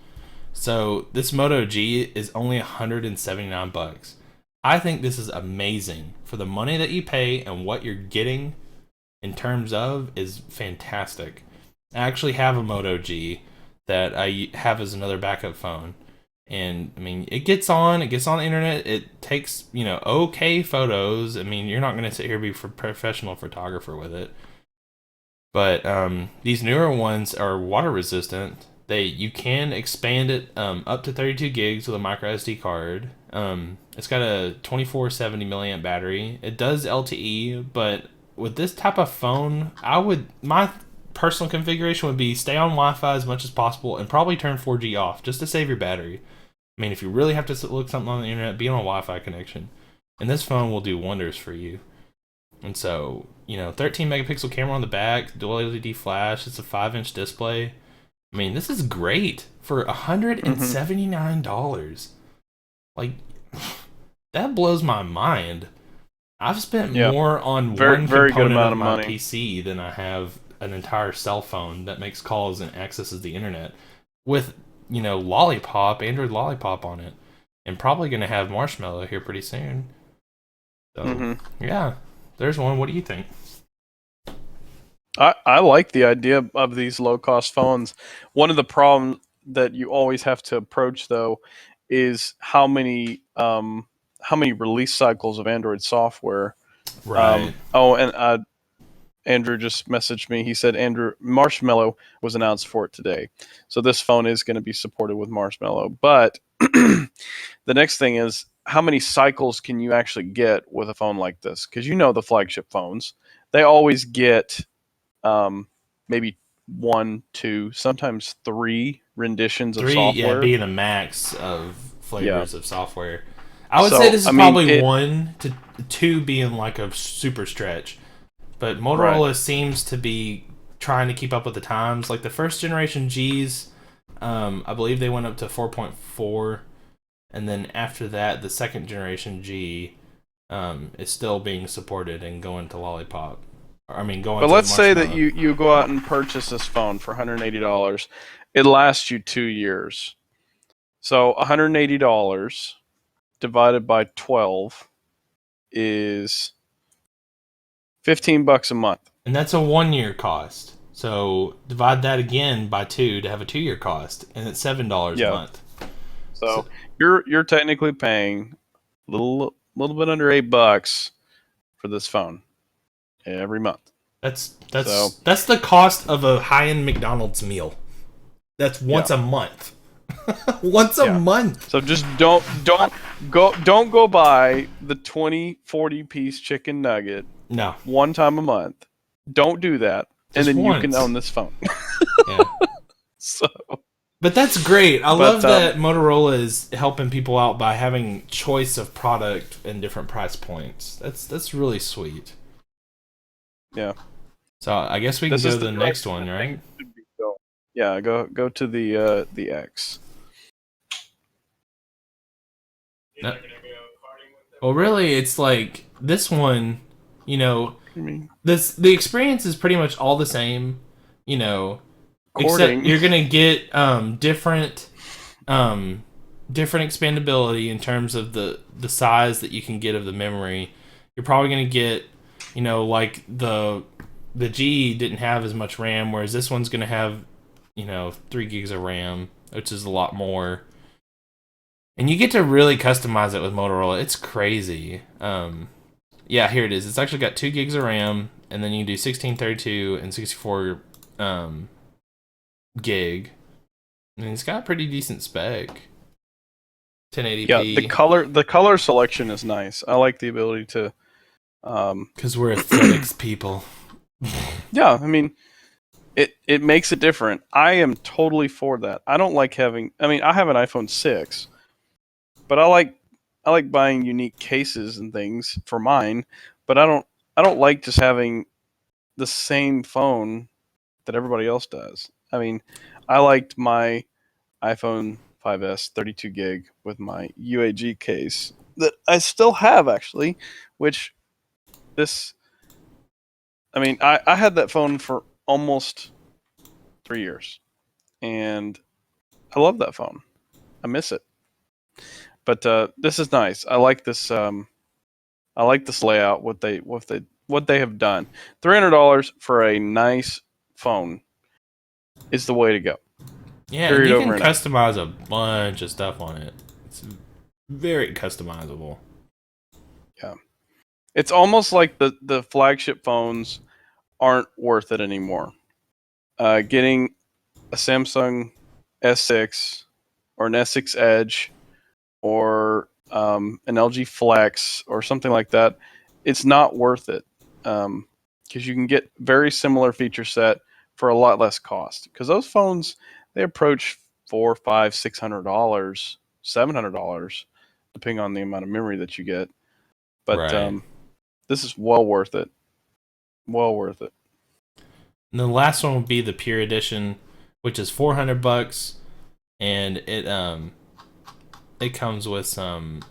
So this Moto G is only $179. I think this is amazing for the money that you pay, and what you're getting in terms of is fantastic. I actually have a Moto G that I have as another backup phone. And, I mean, it gets on the internet. It takes, you know, okay photos. I mean, you're not going to sit here and be a professional photographer with it. But these newer ones are water resistant. You can expand it up to 32 gigs with a micro SD card. It's got a 2470 milliamp battery. It does LTE, but with this type of phone, my personal configuration would be stay on Wi-Fi as much as possible and probably turn 4G off just to save your battery. I mean, if you really have to look something on the internet, be on a Wi-Fi connection. And this phone will do wonders for you. And so, you know, 13 megapixel camera on the back, dual LED flash, it's a 5-inch display. I mean, this is great for $179. Like, that blows my mind. I've spent more on one component of my PC than I have an entire cell phone that makes calls and accesses the internet with, you know, Android Lollipop on it, and probably going to have Marshmallow here pretty soon. So, yeah, there's one. What do you think? I like the idea of these low-cost phones. One of the problems that you always have to approach, though, is how many release cycles of Android software. Right. And Andrew just messaged me. He said Marshmallow was announced for it today. So this phone is going to be supported with Marshmallow. But the next thing is, how many cycles can you actually get with a phone like this? Because you know the flagship phones, they always get maybe 1, 2, sometimes 3 renditions of software. Yeah, being the max of flavors of software. I would say this is probably 1 to 2 being like a super stretch. But Motorola seems to be trying to keep up with the times. Like the first generation Gs, I believe they went up to 4.4. And then after that, the second generation G is still being supported and going to Lollipop. But let's say that you go out and purchase this phone for $180. It lasts you 2 years. So $180 divided by 12 is $15 a month. And that's a 1-year cost. So divide that again by 2 to have a 2-year cost, and it's $7 a month. So you're technically paying a little bit under $8 for this phone every month. That's the cost of a high-end McDonald's meal. That's once a month. Once a month. So just don't go buy the 40 piece chicken nugget. No. One time a month. Don't do that. And then you can own this phone. Yeah. But that's great. I love that Motorola is helping people out by having choice of product and different price points. That's really sweet. Yeah. So I guess we can This go is to the next direction one, that right? things should be going. Yeah, go to the X. No. Well, really, it's like this one. You know, I mean, the experience is pretty much all the same. You know, except cording. you're gonna get um, different expandability in terms of the size that you can get of the memory. You're probably gonna get, like the G didn't have as much RAM, whereas this one's gonna have, 3 gigs of RAM, which is a lot more. And you get to really customize it with Motorola. It's crazy. Yeah, here it is. It's actually got 2 gigs of RAM, and then you can do 16, 32, and 64 gig. And it's got a pretty decent spec. 1080p. Yeah, the color selection is nice. I like the ability to. Because we're aesthetics people. Yeah, I mean, it makes it different. I am totally for that. I don't like having. I mean, I have an iPhone 6, but I like buying unique cases and things for mine. But I don't like just having the same phone that everybody else does. I mean, I liked my iPhone 5S 32 gig with my UAG case that I still have actually, which this I mean, I had that phone for almost 3 years, and I love that phone. I miss it. But this is nice. I like this. I like this layout. What they have done. $300 for a nice phone is the way to go. Yeah, and Period. you Over can and out. customize a bunch of stuff on it. It's very customizable. Yeah, it's almost like the flagship phones aren't worth it anymore. Getting a Samsung S6 or an S6 Edge or an LG Flex or something like that, it's not worth it because you can get very similar feature set for a lot less cost. Because those phones they approach $400, $500, $600, $700, depending on the amount of memory that you get. But Right. this is well worth it. Well worth it. And the last one would be the Pure Edition, which is $400, and it comes with some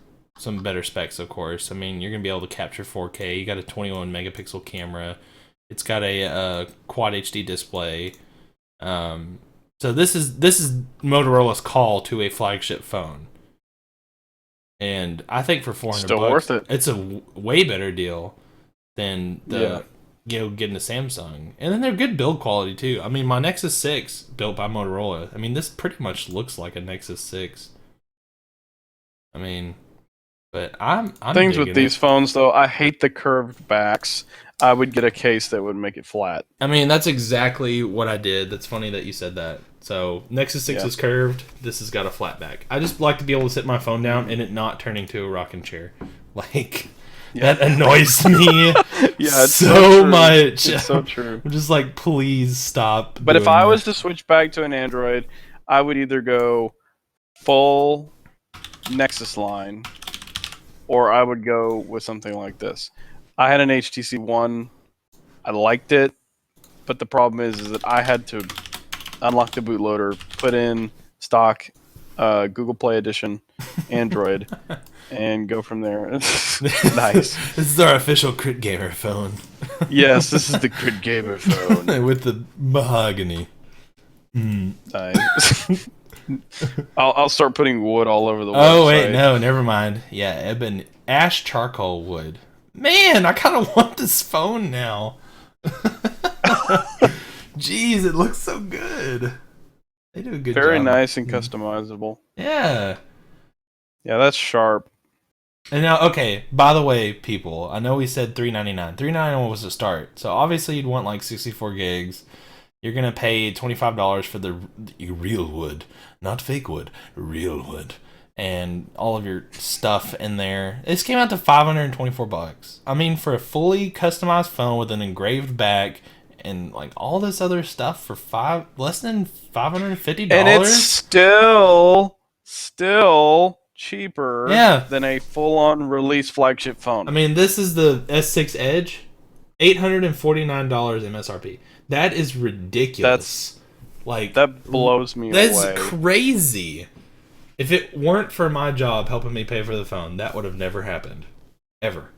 better specs, of course. I mean, you're gonna be able to capture 4K. You got a 21 megapixel camera. It's got a quad HD display. So this is Motorola's call to a flagship phone, and I think for 400 Still bucks, worth it. it's a way better deal than Yeah. getting a Samsung. And then they're good build quality too. I mean, my Nexus 6 built by Motorola. I mean, this pretty much looks like a Nexus 6. I mean, but I'm Things with digging these it. phones though, I hate the curved backs. I would get a case that would make it flat. I mean, that's exactly what I did. That's funny that you said that. So Nexus 6 Yeah. is curved. This has got a flat back. I just like to be able to sit my phone down and it not turn into a rocking chair. Like Yeah. that annoys me Yeah, it's so true. much. It's so true. I'm just like, please stop. But if doing I that. was to switch back to an Android, I would either go full Nexus line or I would go with something like this. I had an HTC One. I liked it, but the problem is that I had to unlock the bootloader, put in stock Google Play Edition Android, and go from there. Nice. This is our official Critgamer phone. Yes, this is the Critgamer phone. With the mahogany. Nice. I'll start putting wood all over the Oh website. wait, no, never mind. Yeah, ebony, ash charcoal wood. Man, I kind of want this phone now. Jeez, it looks so good. They do a good job. Very nice and customizable. Yeah. Yeah, that's sharp. And now, okay. By the way, people, I know we said $399. $399 was the start, so obviously you'd want like 64 gigs. You're gonna pay $25 for the real wood, not fake wood, real wood, and all of your stuff in there. This came out to $524. I mean, for a fully customized phone with an engraved back and like all this other stuff for less than $550. And it's still cheaper Yeah. than a full-on release flagship phone. I mean, this is the S6 Edge. $849 MSRP. That is ridiculous. That blows me away. That's crazy. If it weren't for my job helping me pay for the phone, that would have never happened. Ever.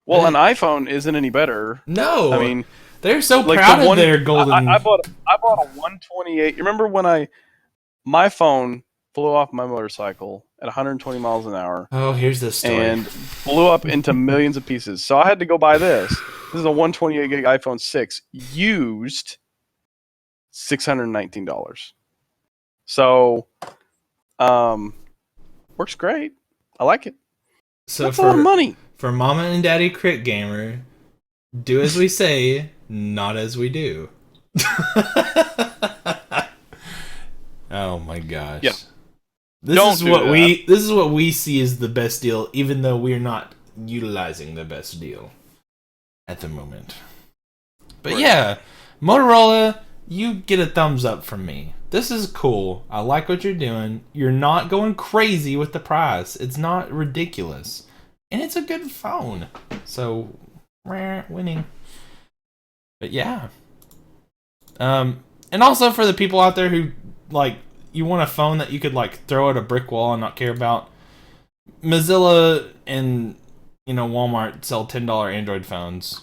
Well, an iPhone isn't any better. No. I mean, they're so proud of their golden... I bought a 128. You remember when my phone flew off my motorcycle at 120 miles an hour? Oh, here's this story. And blew up into millions of pieces. So I had to go buy this. This is a 128 gig iPhone 6 used $619. So, works great. I like it. So that's a lot of money. For Mama and Daddy Critgamer, do as we say, not as we do. Oh my gosh. Yeah. This is what we see as the best deal, even though we're not utilizing the best deal at the moment. But right. Yeah, Motorola, you get a thumbs up from me. This is cool. I like what you're doing. You're not going crazy with the price. It's not ridiculous. And it's a good phone. So, winning. But yeah. And also for the people out there who, like, you want a phone that you could, like, throw at a brick wall and not care about. Mozilla and, Walmart sell $10 Android phones.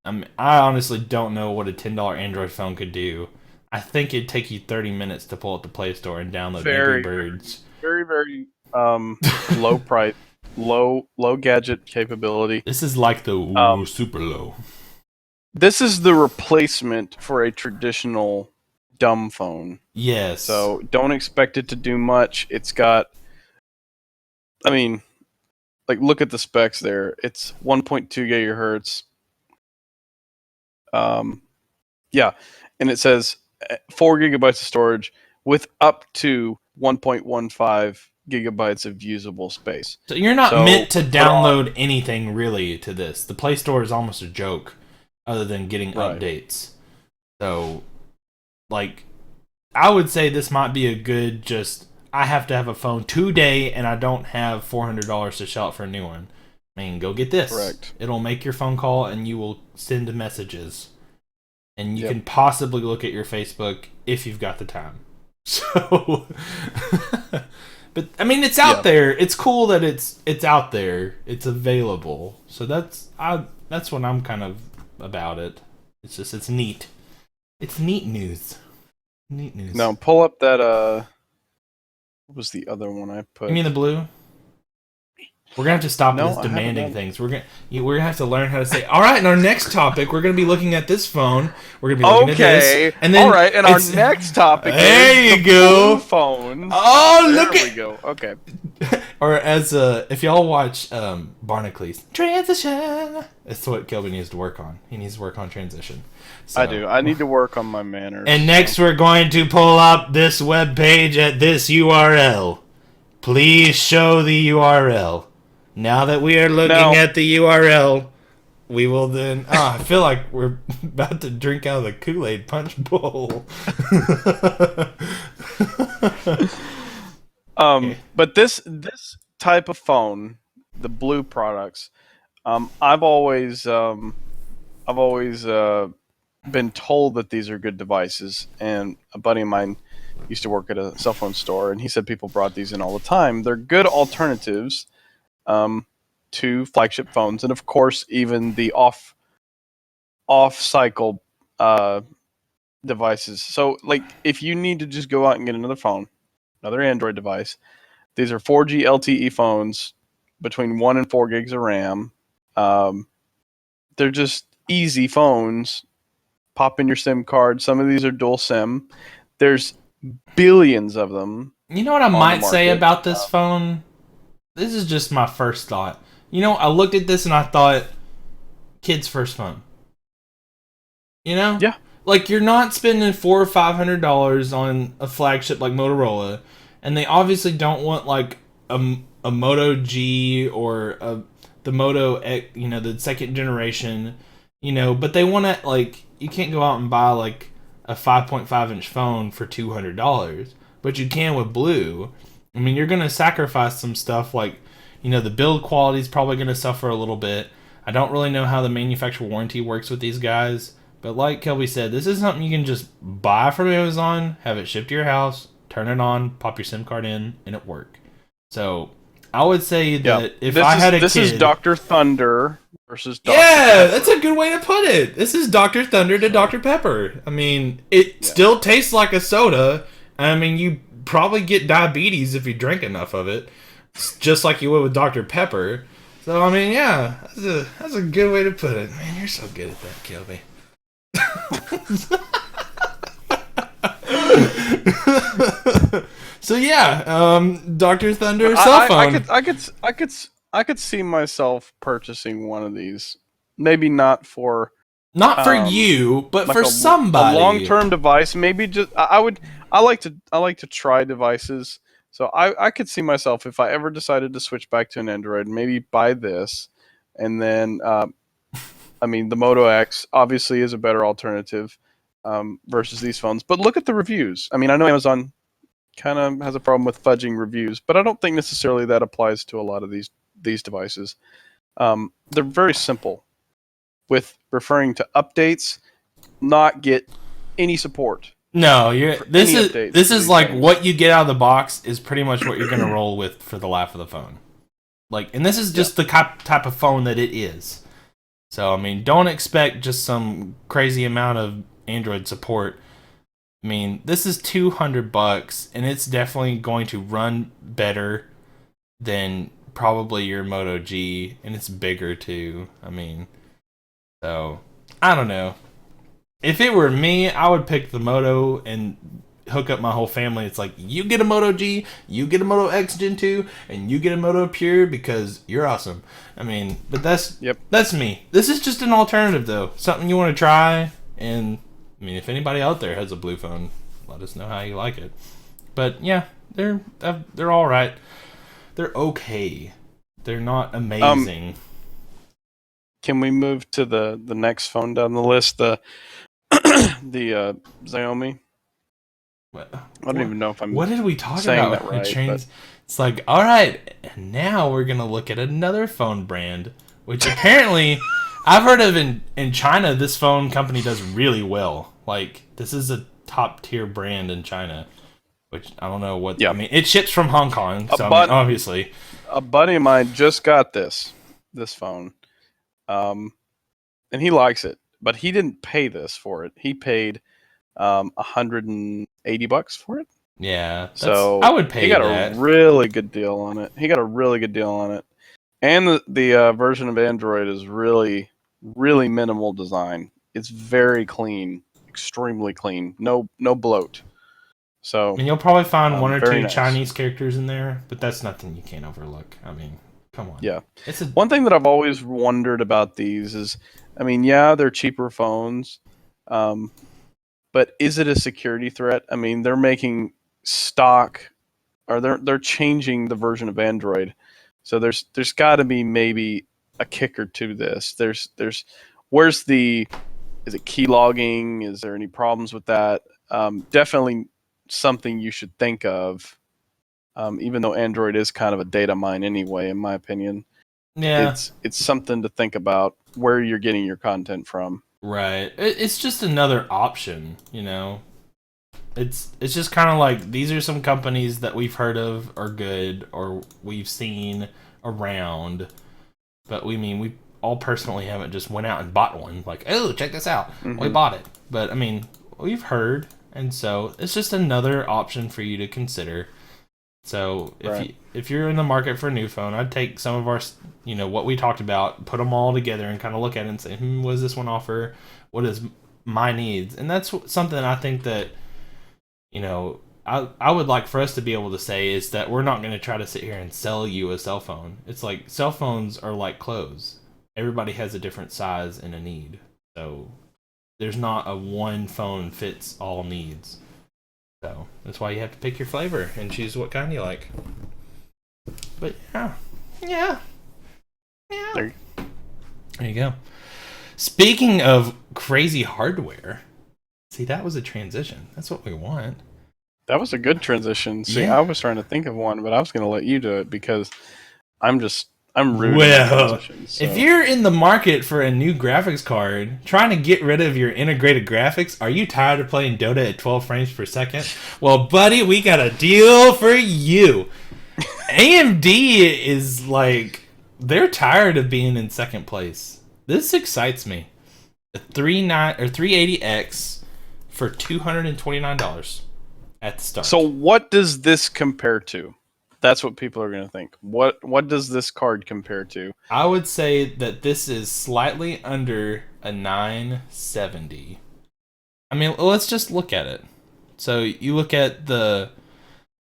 I honestly don't know what a $10 Android phone could do. I think it'd take you 30 minutes to pull up the Play Store and download Angry Birds. Very, very low price, low gadget capability. This is like the super low. This is the replacement for a traditional dumb phone. Yes. So don't expect it to do much. It's got, look at the specs there. It's 1.2 gigahertz. Yeah, and it says 4 gigabytes of storage with up to 1.15 gigabytes of usable space. So you're not meant to download anything really to this. The Play Store is almost a joke, other than getting updates. So, I would say this might be a good I have to have a phone today and I don't have $400 to shell out for a new one. Go get this. Correct. It'll make your phone call and you will send messages. And you can possibly look at your Facebook if you've got the time. So, but it's out there. It's cool that it's out there. It's available. So that's what I'm kind of about it. It's neat. It's neat news. Neat news. Now pull up that what was the other one I put? You mean the blue? We're gonna have to stop this demanding things. We're gonna have to learn how to say. All right, in our next topic, we're gonna be looking at this phone. We're gonna be looking at this. And then all right, and our next topic. There you go. Phones. Oh, look there we go. Okay. Or as if y'all watch Barnacules, transition. That's what Kelby needs to work on. He needs to work on transition. So, I do. I need to work on my manners. And next, we're going to pull up this web page at this URL. Please show the URL. Now that we are looking at the URL, we will then... I feel like we're about to drink out of the Kool-Aid punch bowl. But this type of phone, the blue products, I've always been told that these are good devices, and a buddy of mine used to work at a cell phone store, and he said people brought these in all the time. They're good alternatives to flagship phones, and of course even the off cycle devices. So if you need to just go out and get another phone, another Android device, these are 4G LTE phones between 1 and 4 gigs of RAM. They're just easy phones. Pop in your SIM card. Some of these are dual SIM. There's billions of them. You know what I might say about this phone? This is just my first thought. I looked at this and I thought, kid's first phone. Yeah. You're not spending $400 or $500 on a flagship like Motorola, and they obviously don't want a Moto G or the Moto X, the second generation, but they want to you can't go out and buy a 5.5 inch phone for $200, but you can with blue. You're going to sacrifice some stuff the build quality is probably going to suffer a little bit. I don't really know how the manufacturer warranty works with these guys, but like Kelby said, this is something you can just buy from Amazon, have it shipped to your house, turn it on, pop your SIM card in, and it work. So I would say that if I had a kid... This is Dr. Thunder versus Dr. Yeah, Pepper. that's a good way to put it. This is Dr. Thunder to Dr. Pepper. I mean, it still tastes like a soda. I mean, you probably get diabetes if you drink enough of it, just like you would with Dr. Pepper. So, I mean, yeah, that's a good way to put it. Man, you're so good at that, Kelby. So yeah, Dr. Thunder cell phone. I could see myself purchasing one of these. Maybe not for you, but like for somebody. A long-term device. Maybe just I like to try devices. So I could see myself, if I ever decided to switch back to an Android, maybe buy this, and then I mean, the Moto X obviously is a better alternative versus these phones. But look at the reviews. I mean, I know Amazon kind of has a problem with fudging reviews, but I don't think necessarily that applies to a lot of these devices. They're very simple with referring to updates, not get any support. No, this is like things. What you get out of the box is pretty much what you're going to roll with for the life of the phone. Like, and this is just the type of phone that it is. So, I mean, don't expect just some crazy amount of Android support. I mean, this is $200, and it's definitely going to run better than probably your Moto G, and it's bigger too. I mean, so I don't know. If it were me, I would pick the Moto and hook up my whole family. It's like, you get a Moto G, you get a Moto X Gen 2, and you get a Moto Pure because you're awesome. I mean, but that's me. This is just an alternative, though. Something you want to try, and I mean, if anybody out there has a blue phone, let us know how you like it. But yeah, they're all right. They're okay. They're not amazing. Can we move to the next phone down the list? The Xiaomi. I don't even know if I'm. What did we talk about? That right, it's like, all right, and now we're gonna look at another phone brand, which apparently I've heard of in China. This phone company does really well. Like, this is a top tier brand in China, which I don't know what. Yeah. I mean, it ships from Hong Kong, so I mean, obviously. A buddy of mine just got this phone, and he likes it, but he didn't pay this for it. He paid $180 for it. Yeah, so I would pay. He got a really good deal on it. And the version of Android is really, really minimal design. It's very clean, extremely clean. No bloat. So, and you'll probably find one or two Chinese characters in there, but that's nothing you can't overlook. I mean, come on. Yeah. One thing that I've always wondered about these is, I mean, yeah, they're cheaper phones, but is it a security threat? I mean, they're making stock, or they're changing the version of Android, so there's got to be maybe a kicker to this. Is it key logging? Is there any problems with that? Definitely something you should think of, even though Android is kind of a data mine anyway, in my opinion. Yeah, it's something to think about where you're getting your content from. Right. It's just another option, you know. It's just kind of like, these are some companies that we've heard of are good, or we've seen around, but we all personally haven't just went out and bought one. Like, oh, check this out. Mm-hmm. We bought it. But I mean, we've heard, and so it's just another option for you to consider. So if you're in the market for a new phone, I'd take some of our, you know, what we talked about, put them all together and kind of look at it and say, what does this one offer? What is my needs? And that's something I think that, you know, I would like for us to be able to say is that we're not going to try to sit here and sell you a cell phone. It's like, cell phones are like clothes. Everybody has a different size and a need. So there's not a one phone fits all needs. So that's why you have to pick your flavor and choose what kind you like. But yeah. There you go. Speaking of crazy hardware, see, that was a transition. That's what we want. That was a good transition. See, yeah. I was trying to think of one, but I was going to let you do it because I'm I'm rooting for Well, transitions. So. if you're in the market for a new graphics card, trying to get rid of your integrated graphics, are you tired of playing Dota at 12 frames per second? Well, buddy, we got a deal for you. AMD is like, they're tired of being in second place. This excites me. A 380X for $229 at the start. So what does this compare to? That's what people are going to think. What does this card compare to? I would say that this is slightly under a 970. I mean, let's just look at it. So you look at the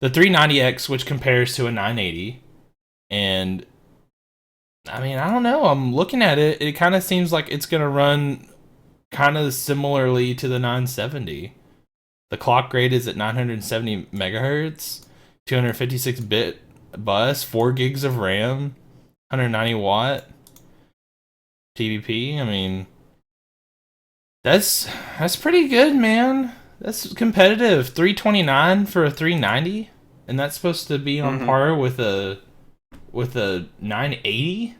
390X, which compares to a 980, and I mean, I don't know. I'm looking at it. It kind of seems like it's going to run kind of similarly to the 970. The clock rate is at 970 megahertz. 256-bit bus, 4 gigs of RAM, 190 watt TDP. I mean, that's pretty good, man. That's competitive. 329 for a 390, and that's supposed to be on par with a 980.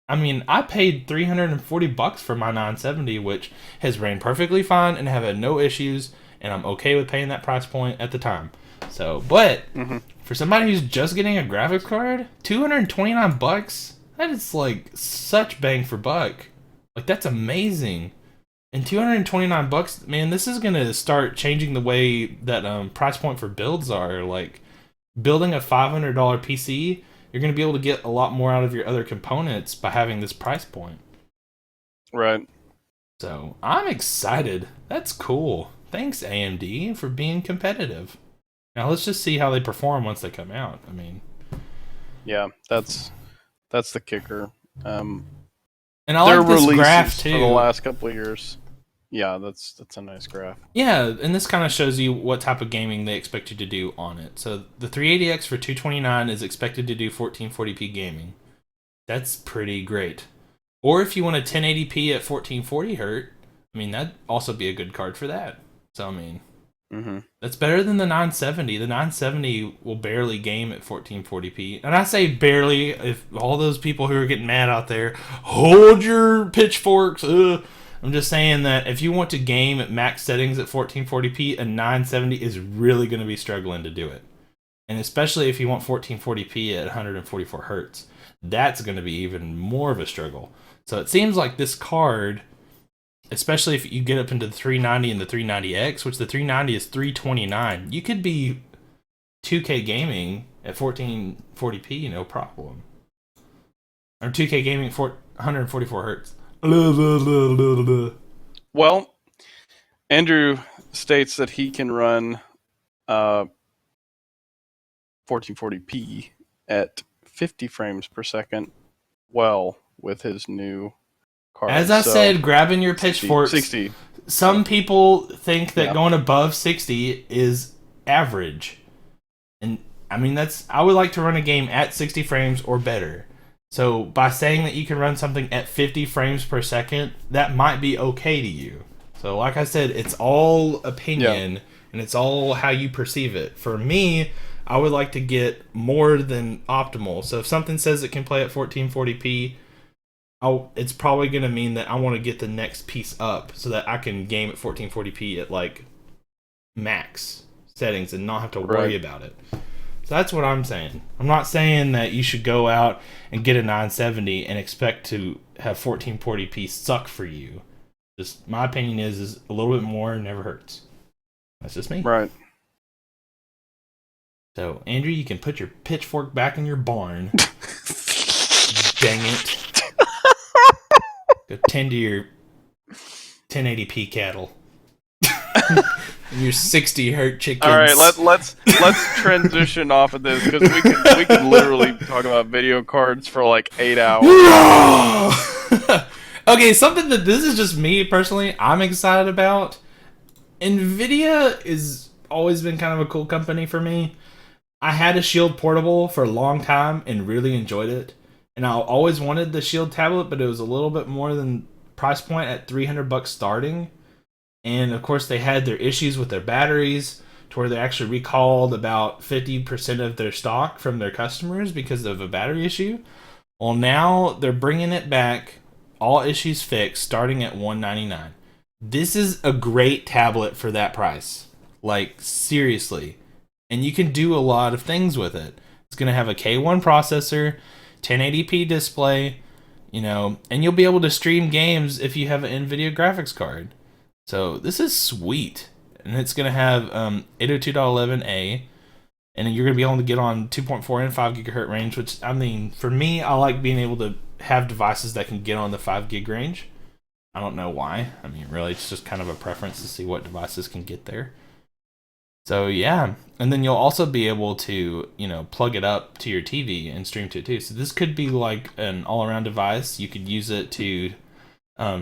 I mean, I paid $340 for my 970, which has ran perfectly fine and have had no issues, and I'm okay with paying that price point at the time. So, but for somebody who's just getting a graphics card, $229, that is like such bang for buck. Like, that's amazing. And $229, man, this is gonna start changing the way that price point for builds are. Like, building a $500 PC, you're gonna be able to get a lot more out of your other components by having this price point. Right. So, I'm excited. That's cool. Thanks, AMD, for being competitive. Now let's just see how they perform once they come out. I mean, yeah, that's the kicker. And I like this graph too. For the last couple of years. Yeah, that's a nice graph. Yeah, and this kind of shows you what type of gaming they expect you to do on it. So the 380X for $229 is expected to do 1440p gaming. That's pretty great. Or if you want a 1080p at 1440 Hz, I mean, that'd also be a good card for that. So I mean, that's better than the 970. The 970 will barely game at 1440p. And I say barely, if all those people who are getting mad out there, hold your pitchforks. I'm just saying that if you want to game at max settings at 1440p, a 970 is really going to be struggling to do it. And especially if you want 1440p at 144 hertz, that's going to be even more of a struggle. So it seems like this card, especially if you get up into the 390 and the 390X, which the 390 is 329, you could be 2K gaming at 1440p, no problem. Or 2K gaming at 144 hertz. Well, Andrew states that he can run 1440p at 50 frames per second well with his new card. As I said, grabbing your pitchforks. 60. Some people think that going above 60 is average. And I mean, I would like to run a game at 60 frames or better. So by saying that you can run something at 50 frames per second, that might be okay to you. So like I said, it's all opinion and it's all how you perceive it. For me, I would like to get more than optimal. So if something says it can play at 1440p, it's probably going to mean that I want to get the next piece up so that I can game at 1440p at like max settings and not have to worry about it. So that's what I'm saying. I'm not saying that you should go out and get a 970 and expect to have 1440p suck for you. Just my opinion is a little bit more never hurts. That's just me. Right. So, Andrew, you can put your pitchfork back in your barn. Dang it. Go tend to your 1080p cattle. Your 60 hertz chickens. All right, let's transition off of this because we could literally talk about video cards for like 8 hours. Okay, something that this is just me personally, I'm excited about. Nvidia has always been kind of a cool company for me. I had a Shield Portable for a long time and really enjoyed it. And I always wanted the Shield tablet, but it was a little bit more than price point at $300 starting. And of course, they had their issues with their batteries to where they actually recalled about 50% of their stock from their customers because of a battery issue. Well, now they're bringing it back, all issues fixed, starting at $199. This is a great tablet for that price. Like, seriously. And you can do a lot of things with it. It's going to have a K1 processor, 1080p display, and you'll be able to stream games if you have an Nvidia graphics card. So this is sweet. And it's going to have 802.11a, and you're going to be able to get on 2.4 and 5 gigahertz range, which, I mean, for me, I like being able to have devices that can get on the 5 gig range. I don't know why. I mean, really, it's just kind of a preference to see what devices can get there. So, yeah. And then you'll also be able to, plug it up to your TV and stream to it too. So this could be like an all-around device. You could use it to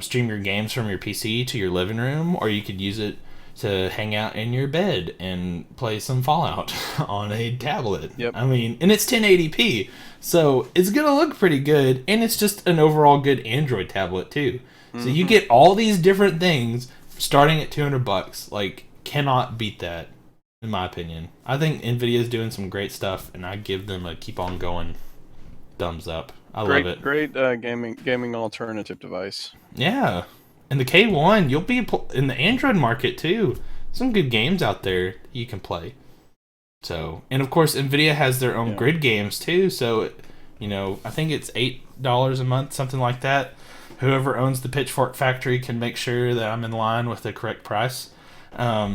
stream your games from your PC to your living room, or you could use it to hang out in your bed and play some Fallout on a tablet. Yep. I mean, and it's 1080p, so it's gonna look pretty good, and it's just an overall good Android tablet too. So you get all these different things starting at $200. Like, cannot beat that, in my opinion. I think Nvidia is doing some great stuff, and I give them a keep on going thumbs up. I love it. Great gaming alternative device. Yeah. And the K1, you'll be in the Android market too. Some good games out there you can play. So, and of course, Nvidia has their own grid games too. So, I think it's $8 a month, something like that. Whoever owns the Pitchfork factory can make sure that I'm in line with the correct price. Yeah.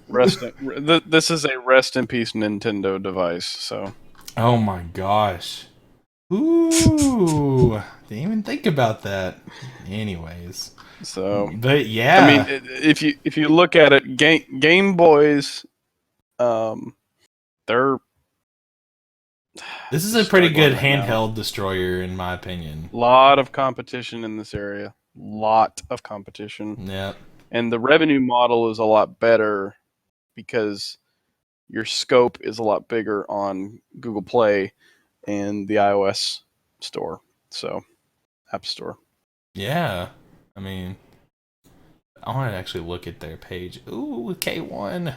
This is a rest in peace Nintendo device. So. Oh my gosh. Ooh, didn't even think about that. Anyways, but yeah, I mean, if you look at it, Game Boys, they're this is a pretty good handheld destroyer, in my opinion. Lot of competition in this area. Lot of competition. Yeah, and the revenue model is a lot better because your scope is a lot bigger on Google Play and the iOS store, so App Store. Yeah, I mean, I want to actually look at their page. Ooh, K1.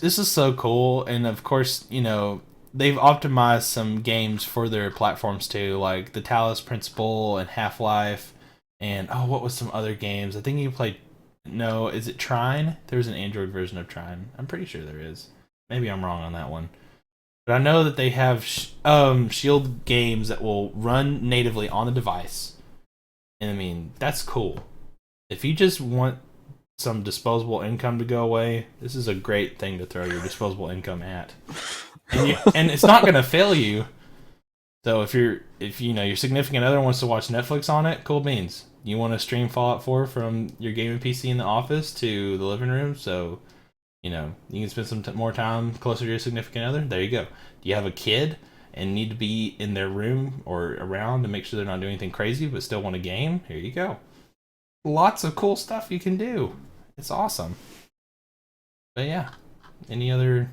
This is so cool, and of course, they've optimized some games for their platforms too, like the Talos Principle and Half-Life, and what was some other games? I think you played. No, is it Trine? There's an Android version of Trine. I'm pretty sure there is. Maybe I'm wrong on that one. But I know that they have Shield games that will run natively on the device. And I mean, that's cool. If you just want some disposable income to go away, this is a great thing to throw your disposable income at. And it's not going to fail you. So if your significant other wants to watch Netflix on it, cool beans. You want to stream Fallout 4 from your gaming PC in the office to the living room, so you can spend some more time closer to your significant other. There you go. Do you have a kid and need to be in their room or around to make sure they're not doing anything crazy but still want a game? Here you go. Lots of cool stuff you can do. It's awesome. But yeah, any other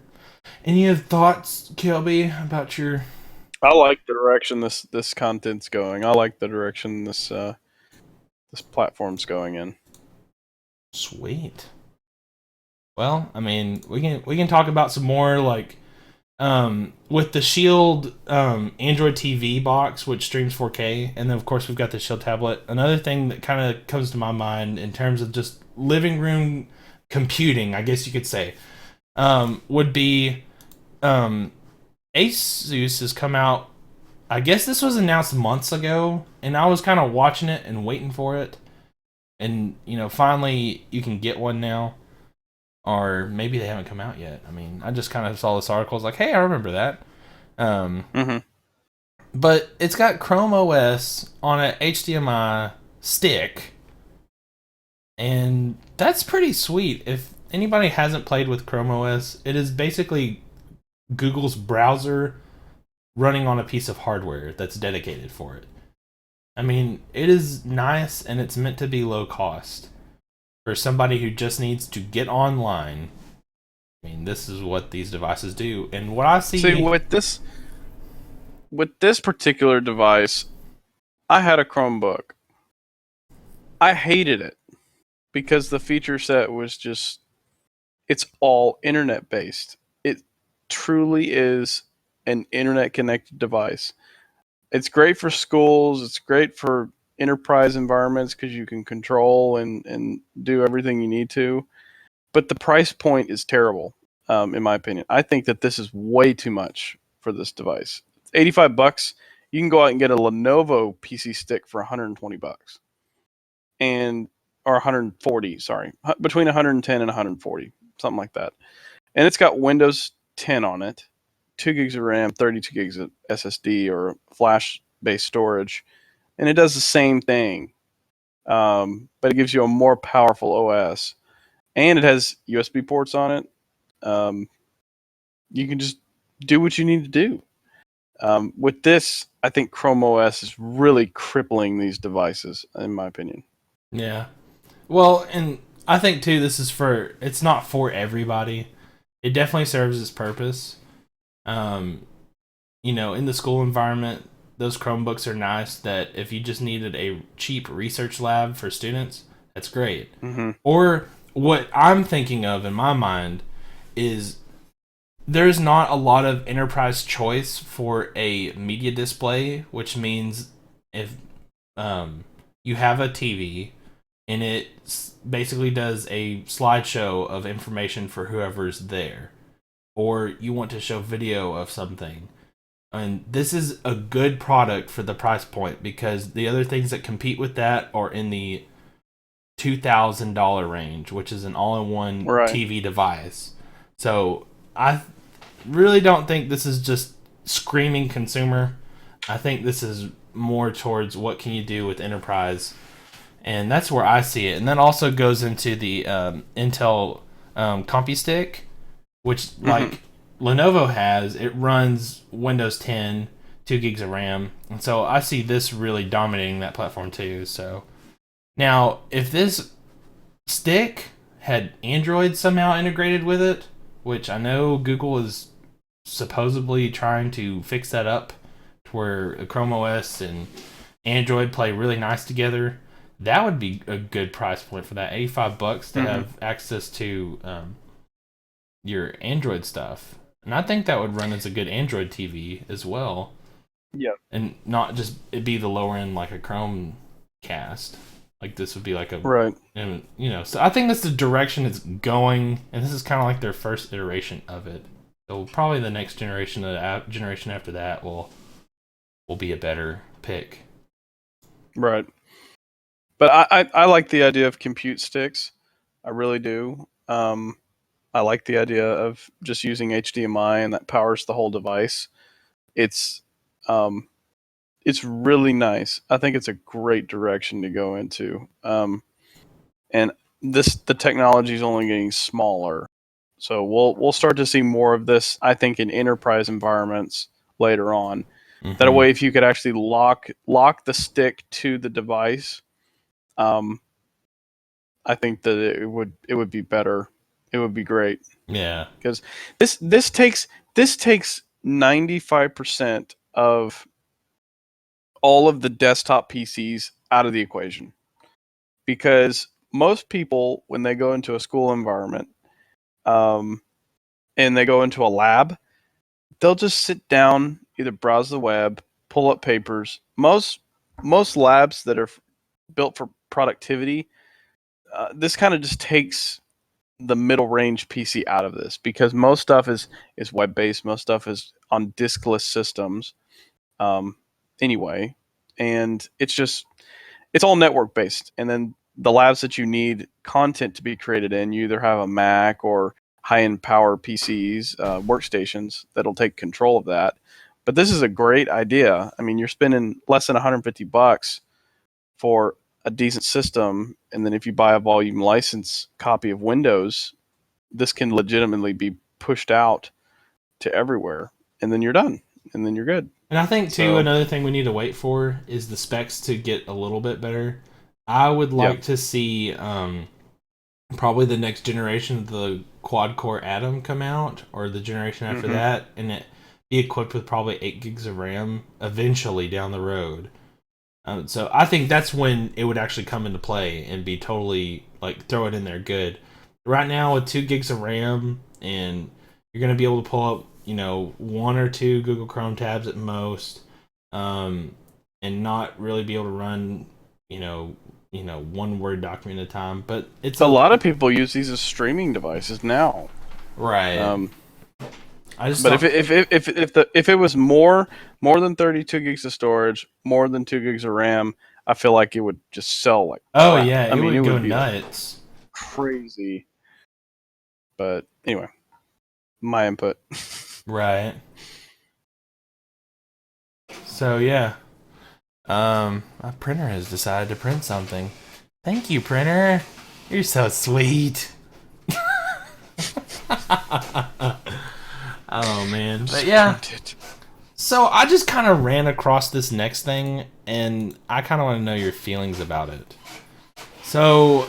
thoughts, Kelby, about your? I like the direction this content's going. I like the direction this platform's going in. Sweet. Well, I mean, we can talk about some more, like with the Shield Android TV box, which streams 4K, and then of course we've got the Shield tablet. Another thing that kind of comes to my mind in terms of just living room computing, I guess you could say, would be Asus has come out. I guess this was announced months ago, and I was kind of watching it and waiting for it, and finally you can get one now. Or maybe they haven't come out yet. I mean, I just kind of saw this article. I was like, hey, I remember that. But it's got Chrome OS on an HDMI stick. And that's pretty sweet. If anybody hasn't played with Chrome OS, it is basically Google's browser running on a piece of hardware that's dedicated for it. I mean, it is nice, and it's meant to be low cost. For somebody who just needs to get online, I mean, this is what these devices do. And what I see with this particular device, I had a Chromebook. I hated it because the feature set was just, it's all internet based. It truly is an internet connected device. It's great for schools. It's great for enterprise environments because you can control and do everything you need to. But the price point is terrible, in my opinion. I think that this is way too much for this device. It's $85. You can go out and get a Lenovo PC stick for $120, and or 140. Sorry, between 110 and 140, something like that. And it's got Windows 10 on it, 2 gigs of RAM, 32 gigs of SSD or flash-based storage, and it does the same thing, but it gives you a more powerful OS, and it has USB ports on it. You can just do what you need to do. With this, I think Chrome OS is really crippling these devices, in my opinion. Yeah. Well, and I think too, it's not for everybody. It definitely serves its purpose. You know, in the school environment, those Chromebooks are nice that if you just needed a cheap research lab for students, that's great. Mm-hmm. Or what I'm thinking of in my mind is there's not a lot of enterprise choice for a media display, which means if you have a TV and it basically does a slideshow of information for whoever's there, or you want to show video of something, and this is a good product for the price point because the other things that compete with that are in the $2,000 range, which is an all-in-one TV device. So I really don't think this is just screaming consumer. I think this is more towards what can you do with enterprise, and that's where I see it. And that also goes into the Intel CompuStick, which like Lenovo has. It runs Windows 10, 2 gigs of RAM, and so I see this really dominating that platform too. So now, if this stick had Android somehow integrated with it, which I know Google is supposedly trying to fix that up to where Chrome OS and Android play really nice together, that would be a good price point for that. $85 to have access to your Android stuff. And I think that would run as a good Android TV as well. Yeah. And not just it be the lower end like a Chromecast. Like this would be like a right. And, you know, so I think that's the direction it's going, and this is kind of like their first iteration of it. So probably the next generation, the generation after that, will be a better pick. Right. But I like the idea of compute sticks. I really do. I like the idea of just using HDMI and that powers the whole device. It's really nice. I think it's a great direction to go into. And the technology is only getting smaller. So we'll start to see more of this, I think, in enterprise environments later on. Mm-hmm. That way, if you could actually lock the stick to the device, I think that it would be better. It would be great. Yeah, because this takes 95% of all of the desktop PCs out of the equation. Because most people, when they go into a school environment, and they go into a lab, they'll just sit down, either browse the web, pull up papers. Most labs that are built for productivity, this kind of just takes the middle range PC out of this, because most stuff is web based, most stuff is on diskless systems, anyway, and it's all network based. And then the labs that you need content to be created in, you either have a Mac or high-end power PCs, workstations that'll take control of that. But this is a great idea. I mean, you're spending less than $150 for a decent system, and then if you buy a volume license copy of Windows, this can legitimately be pushed out to everywhere, and then you're done, and then you're good. And I think too, another thing we need to wait for is the specs to get a little bit better. I would like to see probably the next generation of the quad-core Atom come out, or the generation after that, and it be equipped with probably 8 gigs of RAM eventually down the road. So I think that's when it would actually come into play and be totally, like, throw it in there good. Right now with 2 gigs of RAM, and you're going to be able to pull up one or two Google Chrome tabs at most, and not really be able to run, one Word document at a time. But it's a lot of people use these as streaming devices now. right. But if it was more than 32 gigs of storage, more than 2 gigs of RAM, I feel like it would just sell like oh crap. yeah, I mean, would it go would be nuts. Crazy. But anyway, my input. Right. So yeah, my printer has decided to print something. Thank you, printer. You're so sweet. Oh man, but yeah. So I just kind of ran across this next thing, and I kind of want to know your feelings about it. So,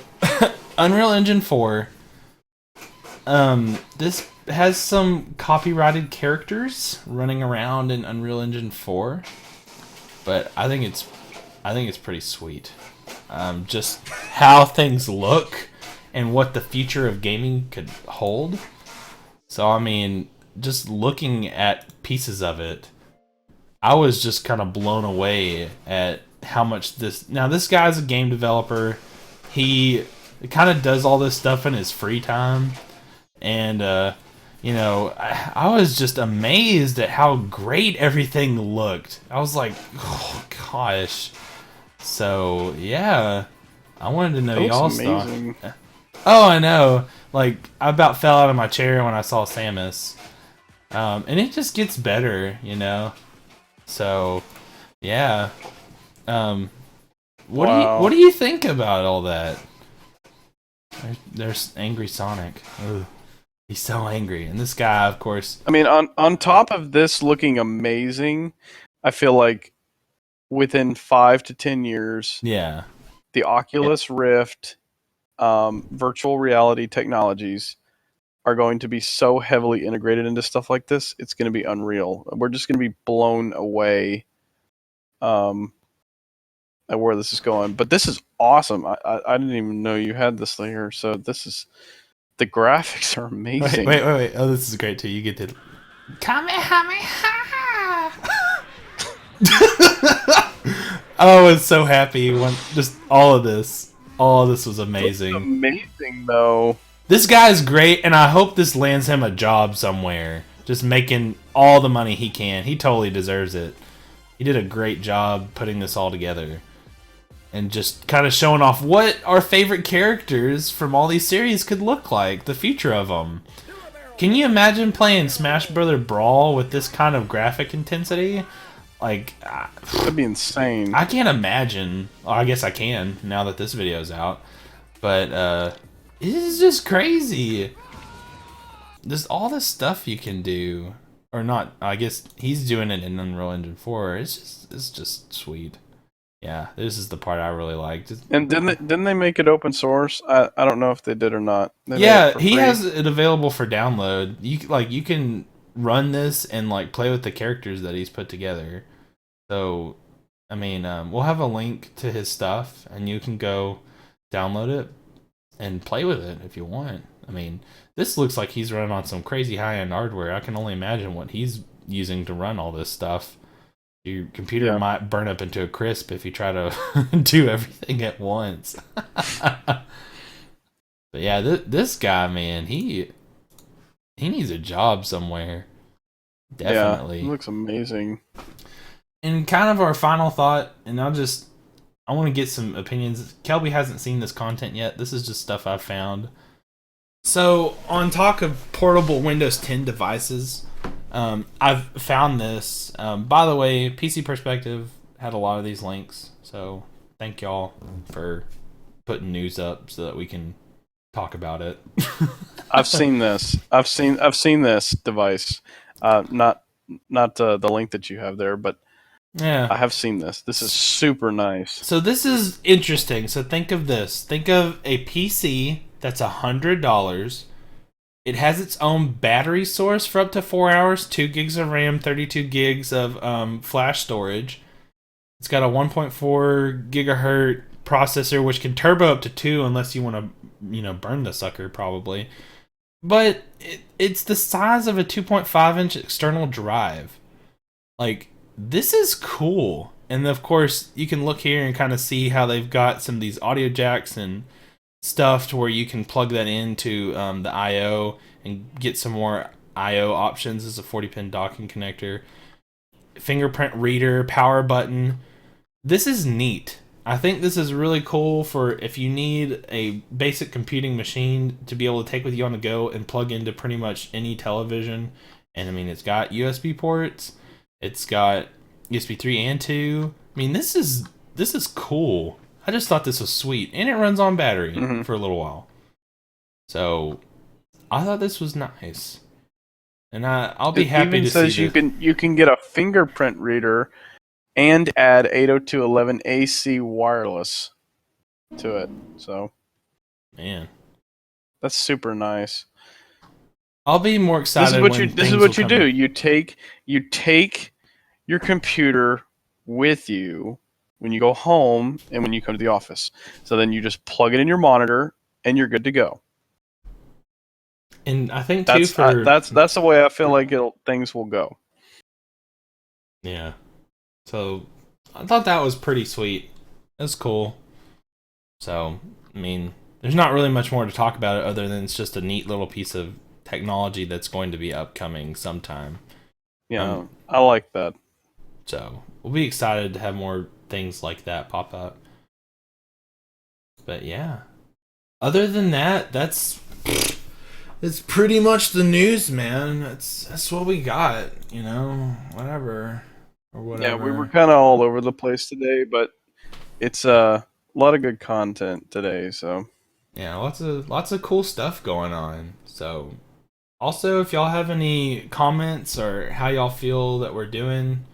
Unreal Engine 4. This has some copyrighted characters running around in Unreal Engine 4, but I think it's pretty sweet. Just how things look and what the future of gaming could hold. So I mean, just looking at pieces of it, I was just kind of blown away at how much this. Now this guy's a game developer. He kind of does all this stuff in his free time, and I was just amazed at how great everything looked. I was like, oh gosh. So yeah, I wanted to know y'all's thoughts. Oh, I know. Like, I about fell out of my chair when I saw Samus. And it just gets better, So, yeah. What do you think about all that? There's angry Sonic. Ugh. He's so angry. And this guy, of course. I mean, on top of this looking amazing, I feel like within 5 to 10 years, yeah, the Oculus Rift, virtual reality technologies are going to be so heavily integrated into stuff like this. It's going to be unreal. We're just going to be blown away at where this is going. But this is awesome. I didn't even know you had this layer. So the graphics are amazing. Wait. Oh, this is great too. You get to Kamehameha. I was so happy when just all of this was amazing. It's amazing though. This guy's great, and I hope this lands him a job somewhere. Just making all the money he can. He totally deserves it. He did a great job putting this all together. And just kind of showing off what our favorite characters from all these series could look like. The future of them. Can you imagine playing Smash Brother Brawl with this kind of graphic intensity? Like, that'd be insane. I can't imagine. Well, I guess I can now that this video's out. But, it is just crazy. There's all this stuff you can do. Or not, I guess he's doing it in Unreal Engine 4. It's just sweet. Yeah, this is the part I really liked. And didn't they make it open source? I don't know if they did or not. Yeah, he has it available for download. You can run this and play with the characters that he's put together. So, I mean, we'll have a link to his stuff, and you can go download it and play with it if you want. I mean, this looks like he's running on some crazy high-end hardware. I can only imagine what he's using to run all this stuff. Your computer might burn up into a crisp if you try to do everything at once. But yeah, this guy, man, he needs a job somewhere. Definitely. Yeah, he looks amazing. And kind of our final thought, and I want to get some opinions. Kelby hasn't seen this content yet. This is just stuff I've found. So, on talk of portable Windows 10 devices, I've found this. By the way, PC Perspective had a lot of these links, so thank y'all for putting news up so that we can talk about it. I've seen this. I've seen this device. Not the link that you have there, but yeah, I have seen this. This is super nice. So this is interesting. So think of this. Think of a PC that's $100. It has its own battery source for up to 4 hours, 2 gigs of RAM, 32 gigs of flash storage. It's got a 1.4 gigahertz processor, which can turbo up to 2 unless you want to, burn the sucker probably. But it's the size of a 2.5-inch external drive. Like, this is cool. And of course, you can look here and kind of see how they've got some of these audio jacks and stuff to where you can plug that into the I/O and get some more I/O options. This is a 40-pin docking connector, fingerprint reader, power button. This is neat. I think this is really cool for if you need a basic computing machine to be able to take with you on the go and plug into pretty much any television. And I mean, it's got USB ports. It's got USB 3 and 2. I mean, this is cool. I just thought this was sweet, and it runs on battery for a little while. So I thought this was nice, and I'll be happy to see this. You can get a fingerprint reader and add 802.11ac wireless to it. So, man, that's super nice. I'll be more excited. This is what you do. You take your computer with you when you go home and when you come to the office. So then you just plug it in your monitor and you're good to go. And I think that's the way I feel like things will go. Yeah. So I thought that was pretty sweet. That's cool. So, I mean, there's not really much more to talk about it other than it's just a neat little piece of technology that's going to be upcoming sometime. Yeah, I like that. So we'll be excited to have more things like that pop up. But yeah, other than that, it's pretty much the news, man. That's what we got, whatever or whatever. Yeah, we were kind of all over the place today, but it's a lot of good content today. So yeah, lots of cool stuff going on. So also, if y'all have any comments or how y'all feel that we're doing,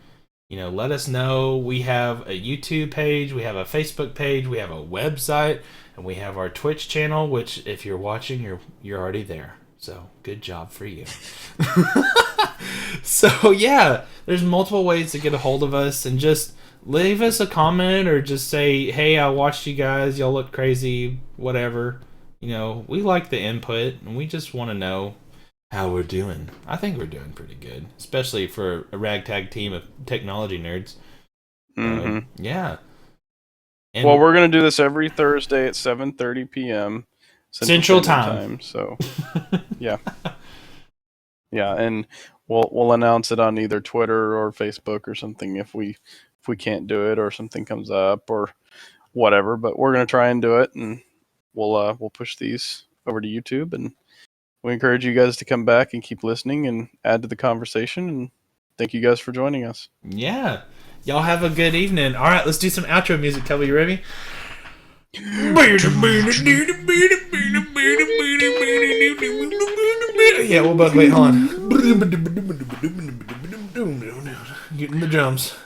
let us know. We have a YouTube page, we have a Facebook page, we have a website, and we have our Twitch channel, which if you're watching, you're already there. So good job for you. So yeah, there's multiple ways to get a hold of us, and just leave us a comment or just say, hey, I watched you guys, y'all look crazy, whatever. We like the input, and we just want to know how we're doing. I think we're doing pretty good, especially for a ragtag team of technology nerds. Yeah. And well, we're gonna do this every Thursday at 7:30 p.m. Central Time. So, yeah, and we'll announce it on either Twitter or Facebook or something if we can't do it or something comes up or whatever. But we're gonna try and do it, and we'll push these over to YouTube, and we encourage you guys to come back and keep listening and add to the conversation. And thank you guys for joining us. Yeah. Y'all have a good evening. All right, let's do some outro music. Toby, you ready? Yeah, we'll both wait. Hold on. Getting the drums.